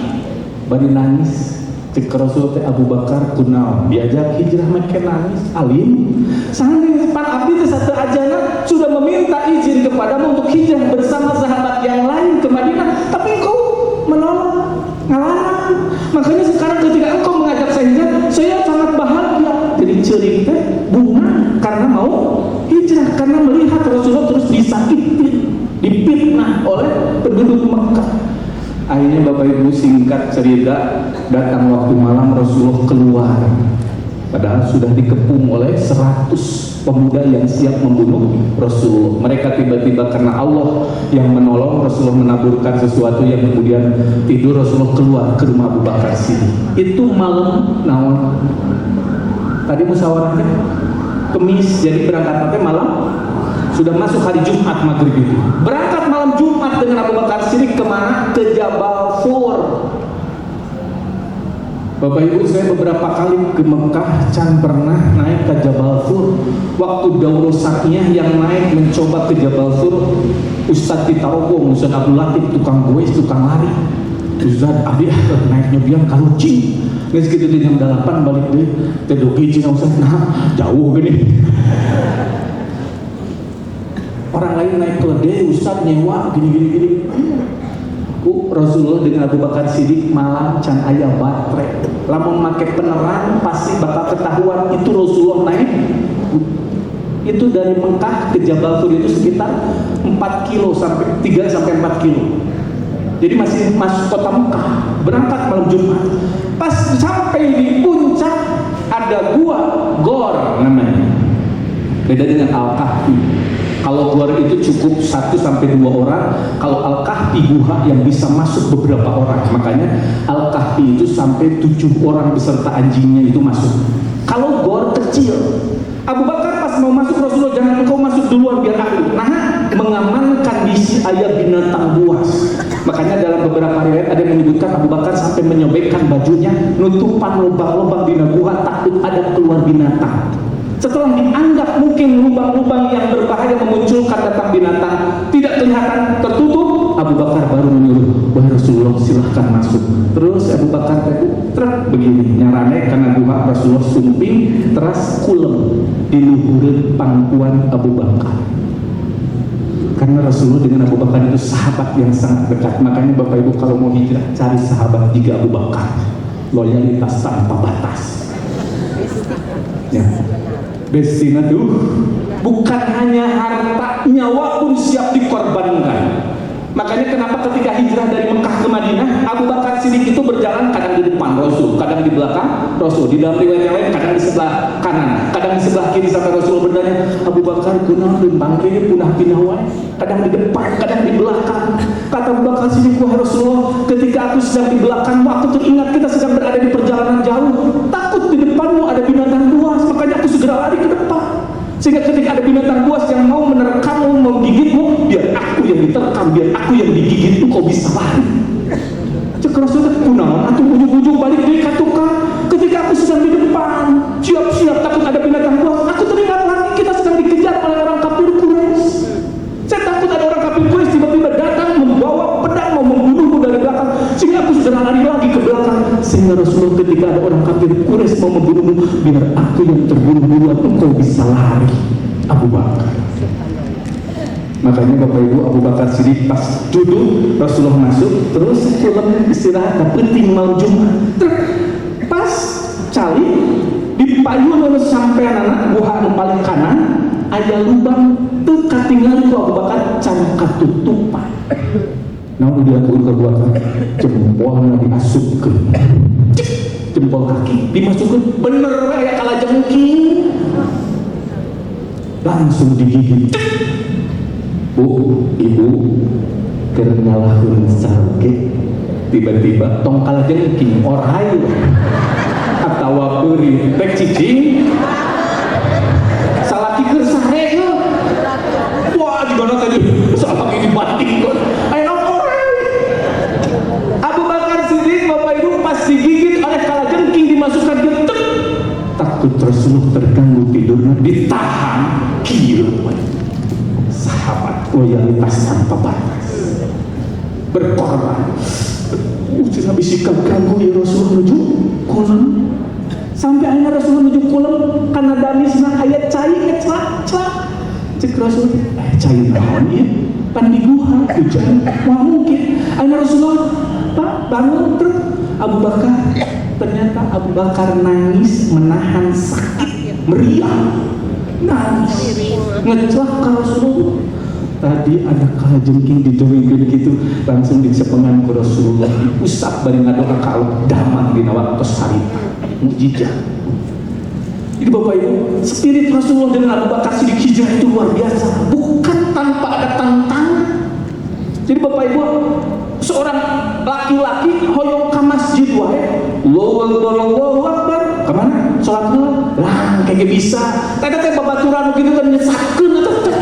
bari nangis. Cek Rasul teh Abu Bakar kunaon diajak hijrah make nangis alim sanggeus pan abdi teh satu ajana sudah meminta izin kepadamu untuk hijrah bersama sahabat yang lain ke Madinah, tapi engkau menolak, ngalarang. Makanya sekarang ketika engkau mengajak saya hijrah, saya sangat bahagia. Jadi ceuring teh bunga karena mau hijrah, karena melihat Rasulullah terus disakiti, difitnah oleh penduduk Mekah. Akhirnya Bapak Ibu singkat cerita, datang waktu malam Rasulullah keluar. Padahal sudah dikepung oleh 100 pemuda yang siap membunuh Rasulullah. Mereka tiba-tiba karena Allah yang menolong, Rasulullah menaburkan sesuatu yang kemudian tidur, Rasulullah keluar ke rumah Abu Bakar sini. Itu malam naon. Tadi musyawarahnya Kemis, jadi berangkat malam. Sudah masuk hari Jumat maghrib itu. Berangkat malam Jumat dengan Abu Bakar Siddiq kemana? Ke Jabal Fur. Bapak Ibu, saya beberapa kali ke Mekah, can pernah naik ke Jabal Fur. Waktu Daurul Sakiyah yang naik mencoba ke Jabal Fur, Ustadz Titarogong, Ustadz Abdul Latif, tukang goes, tukang lari. Ustadz Abi naiknya biang kalucing. Nggak segitu di jam 8 balik deh. Tedoki cina Ustadz, nah jauh gini. Orang lain naik keledai, Ustadz nyewa gini. Rasulullah dengan Abu Bakar Siddiq malam can aya baterai. Lamun make penerang pasti bakal ketahuan itu Rasulullah naik. Itu dari Mekah ke Jabal Tur itu sekitar 4 kilo sampai 3 sampai 4 kilo. Jadi masih masuk kota Mekah. Berangkat malam Jumat. Pas sampai di puncak ada gua Gor namanya. Beda dengan Al-Kahfi. Kalau gua itu cukup 1-2 orang. Kalau Al-Kahfi guha yang bisa masuk beberapa orang. Makanya Al-Kahfi itu sampai 7 orang beserta anjingnya itu masuk. Kalau gor kecil, Abu Bakar pas mau masuk, Rasulullah, jangan engkau masuk duluan biar aku. Nah, mengamankan bisi ayat binatang buas. Makanya dalam beberapa riwayat ada yang menyebutkan Abu Bakar sampai menyobekkan bajunya, nutupan lubang-lubang di gua takut ada keluar binatang. Setelah dianggap mungkin lubang-lubang yang berbahaya memunculkan datang binatang tidak kelihatan, tertutup, Abu Bakar baru menyuruh, wahai Rasulullah silahkan masuk. Terus Abu Bakar terus begini nyarane karena gua Rasulullah sumping teras kulem di luhureun pangkuan Abu Bakar. Karena Rasulullah dengan Abu Bakar itu sahabat yang sangat dekat. Makanya Bapak Ibu kalau mau hijrah cari sahabat juga Abu Bakar. Loyalitas tanpa batas. Ya. Destina tuh bukan hanya harta, nyawa pun siap dikorbankan. Makanya kenapa ketika hijrah dari Mekah ke Madinah, Abu Bakar Siddiq itu berjalan kadang di depan Rasul, kadang di belakang Rasul. Di dalam riwayat yang lain kadang di sebelah kanan, kadang di sebelah kiri, sampai Rasul bertanya, Abu Bakar kenal dan bangkainya punah pinawai, kadang di depan, kadang di belakang. Kata Abu Bakar Siddiq, wahai Rasulullah, ketika aku sedang di belakangmu, aku teringat kita sedang berada di perjalanan jauh. Takut di depanmu ada binatang buas, makanya aku segera lari ke depan. Sehingga ketika ada binatang buas yang mau menerkammu, mau menggigitmu, biar aku yang diterkam, biar aku yang digigit, kau bisa lari. Cek Rasulullah, kunaon atau ujung-ujung balik dari katukan. Ketika aku sedang di depan, siap-siap takut ada binatang buas, aku teringat lagi kita sedang dikejar oleh orang kafir Quraisy. Saya takut ada orang kafir Quraisy tiba-tiba datang membawa pedang mau membunuhmu dari belakang, sehingga aku sudah lari lagi ke belakang. Sehingga Rasulullah ketika ada orang kafir Quraisy mau membunuhmu, biar aku yang terbunuh duluan, engkau bisa lari. Abu Bakar. Makanya Bapak Ibu, Abu Bakar Siddiq pas duduk, Rasulullah masuk, terus filmnya istirahat, penting mau Jumat. Pas cali di payun lalu sampai anak buah paling kanan, aya lubang teu katinggal ku Abu Bakar can katutupan. Nah udah diatur ke Abu Bakar, jempolnya dimasukkan, jempol kaki dimasukkan, bener kayak kalajengking, langsung digigit. Bu, ibu kerengalahun sarge tiba-tiba tong kalajengking orai atawa peuri rek cicing salaki keur sare ya. Wah gimana tadi salaki dibanting ayo orai. Abu Bakar Siddiq Bapak Ibu pas digigit oleh kalajengking dimasukkan getek, takut Rasulullah terganggu tidurnya, ditahan kieu. Sahabat loyalitas tanpa batas, berkorban. Tidak bisikan ganggu ya Rasulullah menuju kolam. Sampai akhirnya Rasulullah menuju kolam karena damisna ayat cai celak. Cek Rasul, cai naon ya? Pan di guha, hujan, wah mungkin. Akhirnya Rasulullah, Pak bangun terus. Abu Bakar, ternyata Abu Bakar nangis menahan sakit, meriang. Nangis, ngecelak ke Rasulullah. Tadi ada kalajengking didongengkeun gitu, langsung dicepengan ke Rasulullah, diusap bari ngadoa ka Allah, damang dina waktos harita, mukjizat. Jadi Bapak Ibu, spirit Rasulullah dengan Abu Bakar Siddiq hijrah itu luar biasa, bukan tanpa ada tantangan. Jadi Bapak Ibu, seorang laki-laki hoyong ka masjid wae, Allahu Akbar, kemana? Sholat dulu, lah kayak bisa. Tadi babaturan gitu kan nyesatkeun eta teh.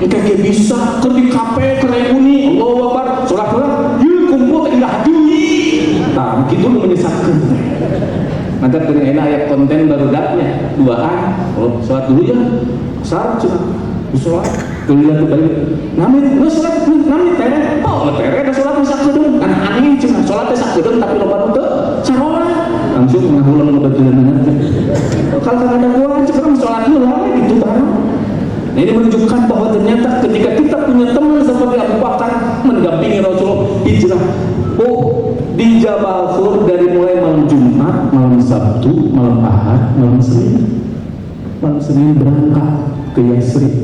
Kayak bisa keur di kafe kereuni, Allahu Akbar, sholat dulu, yeuh kumpul teh indah deui. Tah kitu nu menyesatkeun. Maka keur enak aya konten barudaknya, duaan, sholat dulu ya. Asar cenah. Sholat dulu ya balik. Nami sholat nami tere. Oh, tere da sholat sakedeung. Kan aneh cenah sholat teh sakedeung tapi loba nu teu sarolat. Langsung mengulang kebetulan kalau ada uang cepat sholat dulu lah gitu barang. Nah, ini menunjukkan bahwa ternyata ketika kita punya teman seperti Abu Bakar mendampingi Rasulullah hijrah, di Jabal Sur dari mulai malam Jumat, malam Sabtu, malam Ahad, malam Senin berangkat ke Yasrib.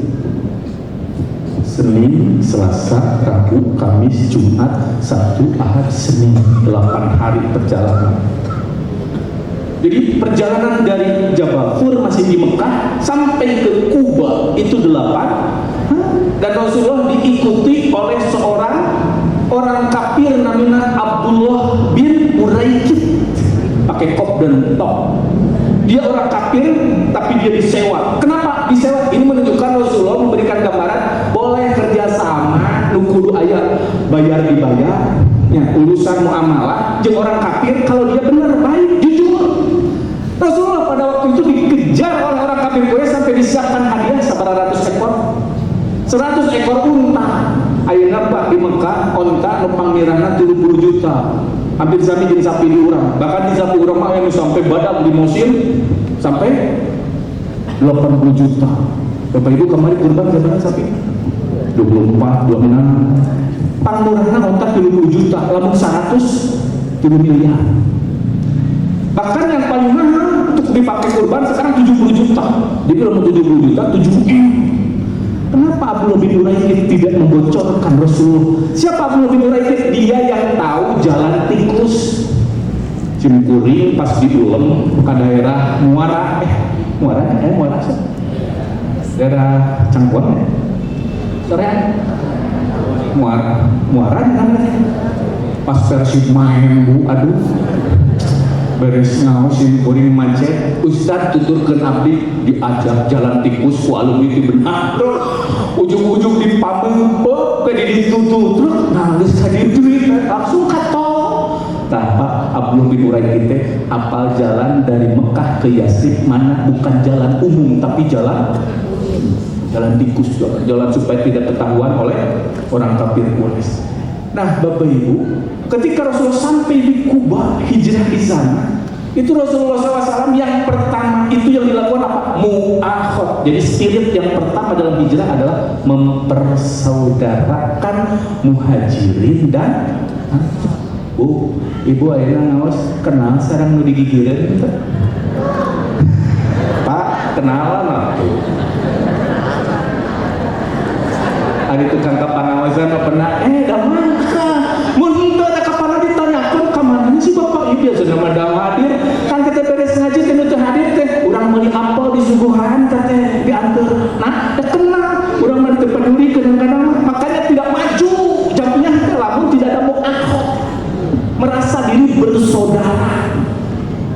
Senin, Selasa, Rabu, Kamis, Jumat, Sabtu, Ahad, Senin, 8 hari perjalanan. Jadi perjalanan dari Jabal Sur masih di Mekah sampai ke Kuba itu 8 diikuti oleh seorang orang kafir namanya Abdullah bin Uraikid, pakai kop dan top. Dia orang kafir tapi dia disewa. Kenapa disewa? Ini menunjukkan Rasulullah memberikan gambaran boleh kerjasama, nukudu ayat bayar dibayar, ya, urusan muamalah. Jeung orang kafir kalau dia benar baik jujur. Rasulullah pada waktu itu dikejar oleh orang kafir Quraisy sampai disiapkan hadiah 100 ekor, 100 ekor unta. Ayeuna Pak di Mekah onta numpang mirana 30 juta. Hampir sami jeung sapi di urang. Bahkan di sapi urang mah yang sampai badak di musim sampai 80 juta. Bapak Ibu kemarin kurban berapa sapi? 24, 26. Pangmurahna onta 30 juta, lamun 100 3 miliar. Bahkan yang paling mahal untuk dipakai kurban sekarang 70 juta. Jadi lamun 70 juta 7 M. Kenapa Abdullah bin Uraikid tidak membocorkan Rasulullah? Siapa Abdullah bin Uraikid? Dia yang tahu jalan tikus. Cimkuring pas diulem ke daerah Muara, Muara sih. Daerah Cangkuang ya? Sorean? Muara namanya. Pas Persib main bu, aduh. Beres ngaos cimkuring macet, Ustad tuturkeun abdi diajak jalan tikus ku alumni ti benar. Ujung-ujung dipameupeuk ke ditutup terus nangis ka ditu langsung ka tol. Tanpa Abdullah bin Uraikid teh apal jalan dari Mekah ke Yatsrib mana bukan jalan umum tapi jalan tikus, jalan supaya tidak ketahuan oleh orang kafir Quraisy. Nah, Bapak Ibu, ketika Rasulullah sampai di Kuba hijrah di sana, itu Rasulullah SAW yang pertama itu yang dilakukan apa? Mu'akhad. Jadi spirit yang pertama dalam hijrah adalah mempersaudarakan muhajirin dan Bu, Ibu ayeuna ngaos kenal sareng nu digigireun teh? Pak, kenalan atuh. Ari tukang kapanawasan mah pernah da mangka. Mun henteu ada kapana ditanyakeun ka mana sih Bapak? Ieu biasa nama da hadir. Kan kita beres ngaji teh nu teu hadir teh urang meuli apel di suguhan teh dianteur. Nah, da kenal urang mah teu peduli kadang-kadang makanya tidak maju jamnya teh lamun tidak ada mu'akhad. Merasa diri bersaudara.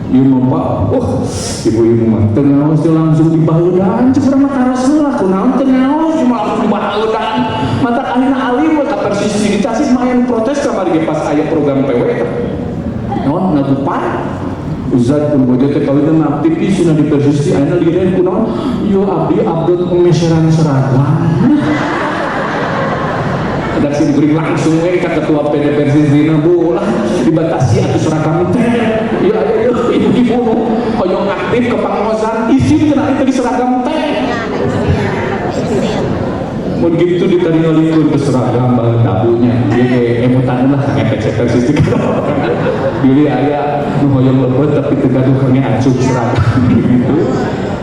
Ieu mah Pak, ibu-ibu mah teu ngaos langsung dibaheudaan cek urang mah ka Rasulullah kunaon teu ngaos cuma langsung dibaheudaan. Mata akhirnya alim ka Persis di Tasik main protes kamari ge pas aya program PW. Naon ngagupan? Ustaz pun bojo teh kawin mah aktivis cenah di Persis ayeuna lireun kunaon? Ieu abdi upload pemeseran seragam. Dan sih diberi langsung ke ketua PD Persis dina Bu lah dibatasi atuh seragam teh. Ya ibu-ibu hoyong aktif ke pangosan izin cenah itu di seragam teh. Mun gitu ditinggalikeun ke seragam bae tabunya. Ieu emutan lah ngepek Persis itu. Dili aya nu hoyong lebeut tapi teu gaduh kange acuh seragam gitu.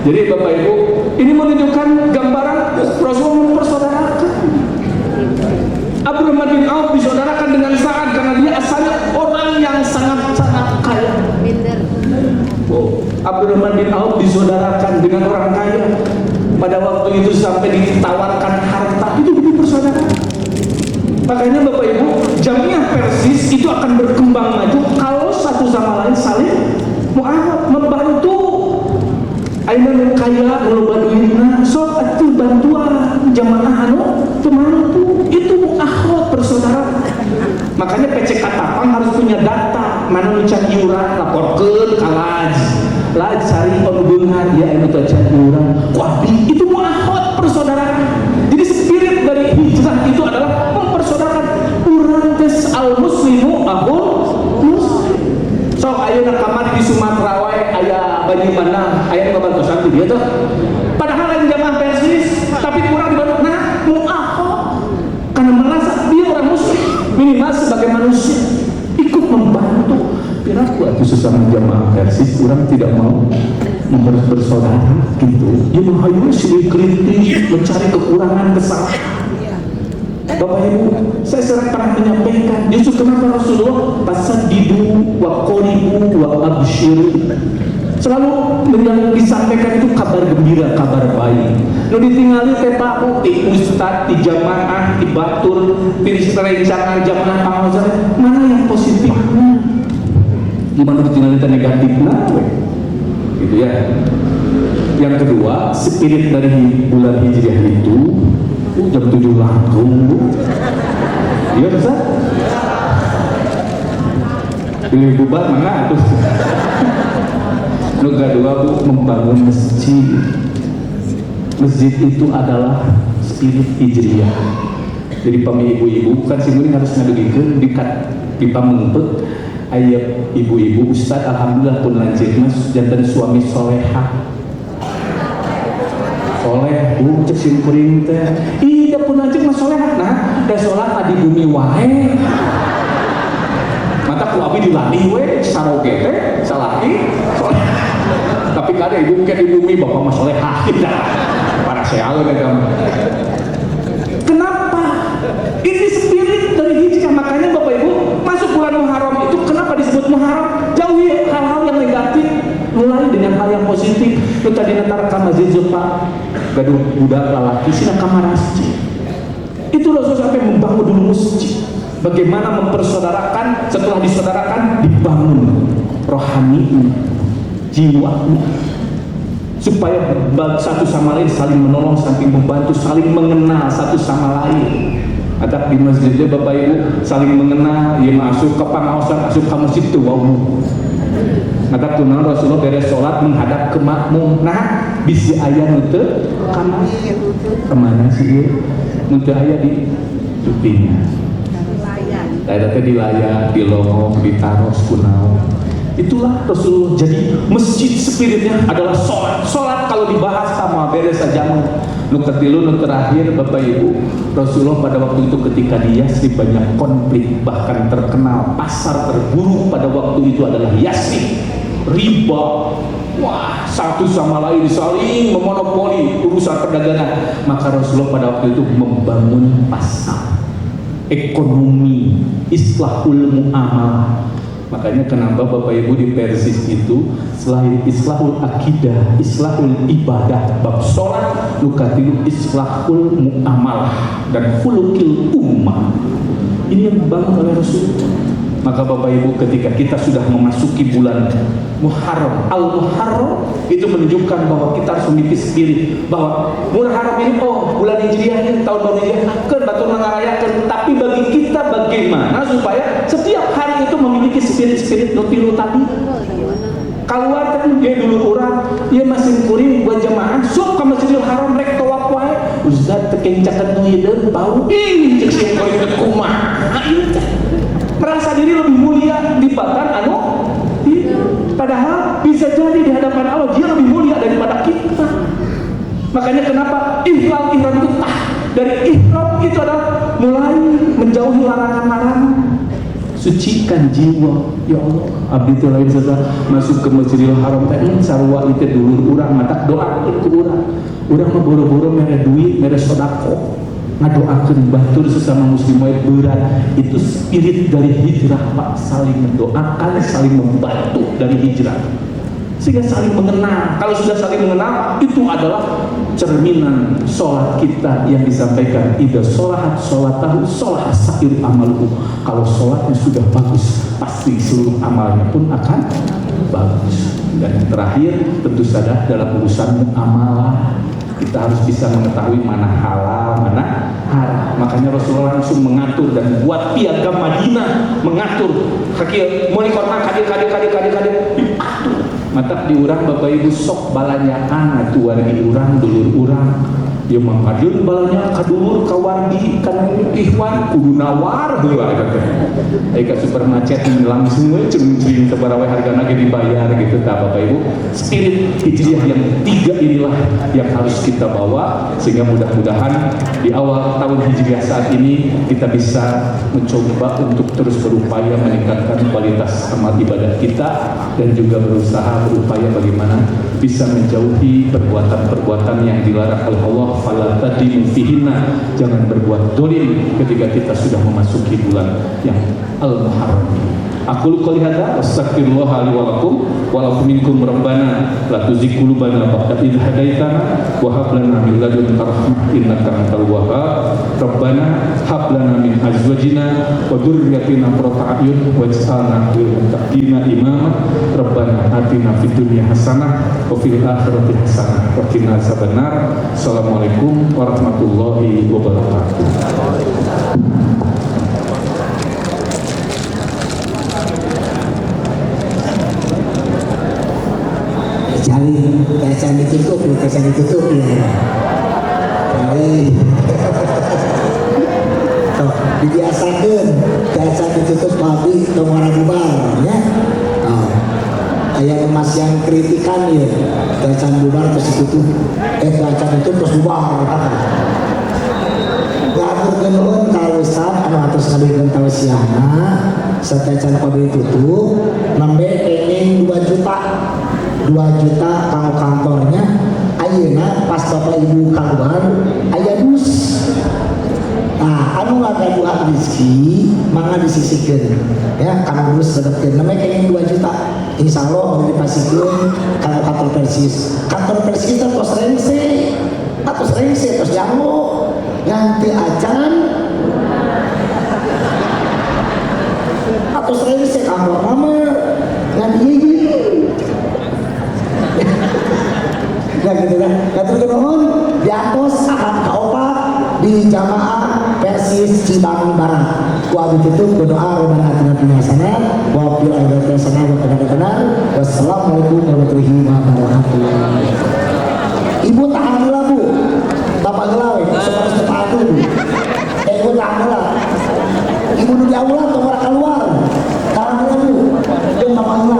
Jadi Bapak Ibu, ini menunjukkan gambaran Rasulullah mempersaudarakan. Abdurrahman bin Auf disaudarakan dengan Sa'ad karena dia asalnya orang yang sangat-sangat kaya. Abdurrahman bin Auf disaudarakan dengan orang kaya. Pada waktu itu sampai ditawarkan harta, itu persaudaraan. Makanya Bapak Ibu, jamiah Persis itu akan berkembang maju kalau satu sama lain saling mu'akhad, membantu. Ayeuna kaya loba duitna, sok atuh bantuan jamaah anu teu mampu. Itu mu'akhad persaudaraan. Makanya PC Katapang harus punya data mana nu can iuran laporkeun ka laj sari onbeungan ya anu teu can iuran kuabi. Itu mu'akhad persaudaraan. Jadi spirit dari hijrah itu adalah mempersaudarakan urang tes al muslimu ahul muslim. Sok ayeuna kamari di Sumatera wae aya banyu mana aya babantosan di dieu teh. Padahal lain jamaah Persis tapi kurang dibantu nah mu'akhad karena merasa dia orang muslim minimal sebagai manusia ikut membantu. Piraku atuh sesama jamaah Persis orang tidak mau bersaudara gitu. Dia menghayu silih kritik mencari kekurangan kesalahan. Bapak Ibu, saya sering pernah menyampaikan justru kenapa Rasulullah pasadidu wa qoribu wa absyiru. selalu disampaikan itu kabar gembira, kabar baik. Nu ditinggali teh Pak ti ustad, ti jamaah, ti batur, ti rencana jamaah pangaosan, mana yang positifnya? Gimana ditinggali teh negatifnya? Gitu ya. Yang kedua, spirit dari bulan Hijriah itu jam 7 langsung. Iya Ustaz? Pilih bubar mana tuh? Nomor kedua, Bu, membangun masjid. Masjid itu adalah spirit Hijriah. Jadi pami ibu-ibu kan simuri harus ngadegikeun di pamengpeuk aya ibu-ibu Ustaz alhamdulillah pun lanjut mas jantan suami solehah. Soleh Bu cek simkuring teh. Iya pun lanjut mas solehah. Nah, da salat di bumi wae. Mata ku abi dilatih we saroge teh salaki soleh. Tapi kada ibu mungkin di bumi bapak mas solehah. Para sealu deh kamu. Kenapa? Ini spirit dari Hijriah. Makanya Bapak Ibu masuk bulan Muharram itu kenapa disebut Muharram? Jauhi hal-hal yang negatif, mulai dengan hal yang positif. Itu tadi ntar ka masjid Pak gaduh budak lalaki sina ka masjid. Itu Rasul sampai membangun dulu masjid. Bagaimana mempersaudarakan, setelah disaudarakan dibangun rohani jiwa, supaya satu sama lain saling menolong, saling membantu, saling mengenal satu sama lain. Ada di masjidnya Bapak Ibu saling mengenal, ya masuk ke pangaosan, masuk ke masjid itu wow. Ada tunan Rasulullah beres sholat menghadap ke makmum. Nah, bisi ayah nute kemana sih dia? Nute ayah di tupinya. Ada teh di layar, di longok, di taros, kunau. Itulah Rasulullah. Jadi masjid spiritnya adalah sholat. Sholat kalau dibahas sama beres saja. Nu ketilu, nu terakhir Bapak Ibu, Rasulullah pada waktu itu ketika di Yasrib banyak konflik, bahkan terkenal pasar terburuk pada waktu itu adalah Yasrib, riba. Wah, satu sama lain saling memonopoli urusan perdagangan. Maka Rasulullah pada waktu itu membangun pasar, ekonomi, islahul muamalah. Makanya kenapa Bapak Ibu di Persis itu selain islahul akidah, islahul ibadah, bab sholat, nukatilu islahul mu'amalah dan khuluqil ummah. Ini yang dibangun oleh Rasulullah. Maka Bapak Ibu ketika kita sudah memasuki bulan Muharram, Al-Muharram itu menunjukkan bahwa kita harus memiliki spirit bahwa Muharram ini bulan Hijriah ini tahun baru Hijriah kan batur mengarayakan, tapi bagi kita bagaimana supaya setiap hari itu memiliki spirit-spirit notilu tadi. Keluar kan dia dulu orang, dia masih kuring buat jemaah, sok ke Masjidil Haram rek tawaf wae. Ustaz tekencakan nu hideung bau ih cek sing kuring teh kumaha. Merasa diri lebih mulia dibanding padahal bisa jadi di hadapan Allah dia lebih mulia daripada kita. Makanya kenapa ihram itu dari ihram itu adalah mulai menjauhi larangan-larangan, sucikan jiwa. Ya Allah, abdi teh lain saja masuk ke Masjidil Haram teh sarua itu dulur urang mata doa itu urang mah boro-boro mere duit mere sedekah ngadoakeun batur sesama muslim berat. Itu spirit dari hijrah Pak, saling mendoakan, saling membantu dari hijrah sehingga saling mengenal. Kalau sudah saling mengenal itu adalah cerminan sholat kita yang disampaikan idza sholahat sholatahu sholahat sa'ir amaluhu. Kalau sholatnya sudah bagus pasti seluruh amalnya pun akan bagus. Dan yang terakhir tentu saja dalam urusan muamalah kita harus bisa mengetahui mana halal, mana haram. Makanya Rasulullah langsung mengatur dan buat piagam Madinah mengatur. Kaki mau dikorban kadir diatur. Mata diurang Bapak Ibu sok balanyaan atuh wargi urang dulur urang. Dia mangkadieun balanya kadulur ka wargi kana ikhwan kudu nawar heula eta teh. Aya ka supermarket langsung we cering-cering sabaraha hargana ge dibayar gitu tah Bapak Ibu. Spirit hijriah yang tiga inilah yang harus kita bawa sehingga mudah-mudahan di awal tahun hijriah saat ini kita bisa mencoba untuk terus berupaya meningkatkan kualitas amal ibadah kita dan juga berusaha berupaya bagaimana bisa menjauhi perbuatan-perbuatan yang dilarang oleh Allah. Fala tadimu fihinna, jangan berbuat dolim ketika kita sudah memasuki bulan yang Al-Muharram. Aku qouli hadza astaghfirullah li wa lakum wa lakum minkum rabbana la tuzigh qulubana ba'da idh hadaitana wa hab lana min ladunka rahmah innaka antal wahhab rabbana hab lana min azwajina wa dhurriyyatina qurrata a'yun waj'alna lil muttaqina imama rabbana atina fid dunya hasanah wa fil akhirati hasanah wa qina azabannar. Assalamualaikum warahmatullahi wabarakatuh. Cari kaca ditutup ya. Cari. Tuh, dibiasakan kaca ditutup pabrik ke bubar ya. Oh. Kayak emas yang kritikan ya, kaca bubar terus ditutup. Kaca ditutup terus bubar. Ngatur genuun kalau Ustaz anu atus ngadeukkeun tausiahna satecan pabrik tutup nembe kenging 2 juta kalau kantornya ayeuna pas bapak ibu keluar aya dus. Nah anu ngagaduhan rezeki mangga disisikeun ya kana dus sedekkeun namanya kenging 2 juta insyaallah mau dipasikeun kana kantor persis terus rengse terus jango ganti acan terus rengse kantor mama ngan gigi. Nah gitu kan, ngatur kenuhun diatos akan kaopat di jamaah Persis Cibangun Barat. Ku abdi tutup berdoa rabbana atina fid dunya hasanah wa fil akhirati hasanah wa qina adzabannar. Wassalamualaikum warahmatullahi wabarakatuh. Ibu tahan dulu Bu, bapak gelawe, harus tahan dulu. Ibu tahan dulu. Ibu di aula atau keluar, tahan dulu Bu, bapak gelawe.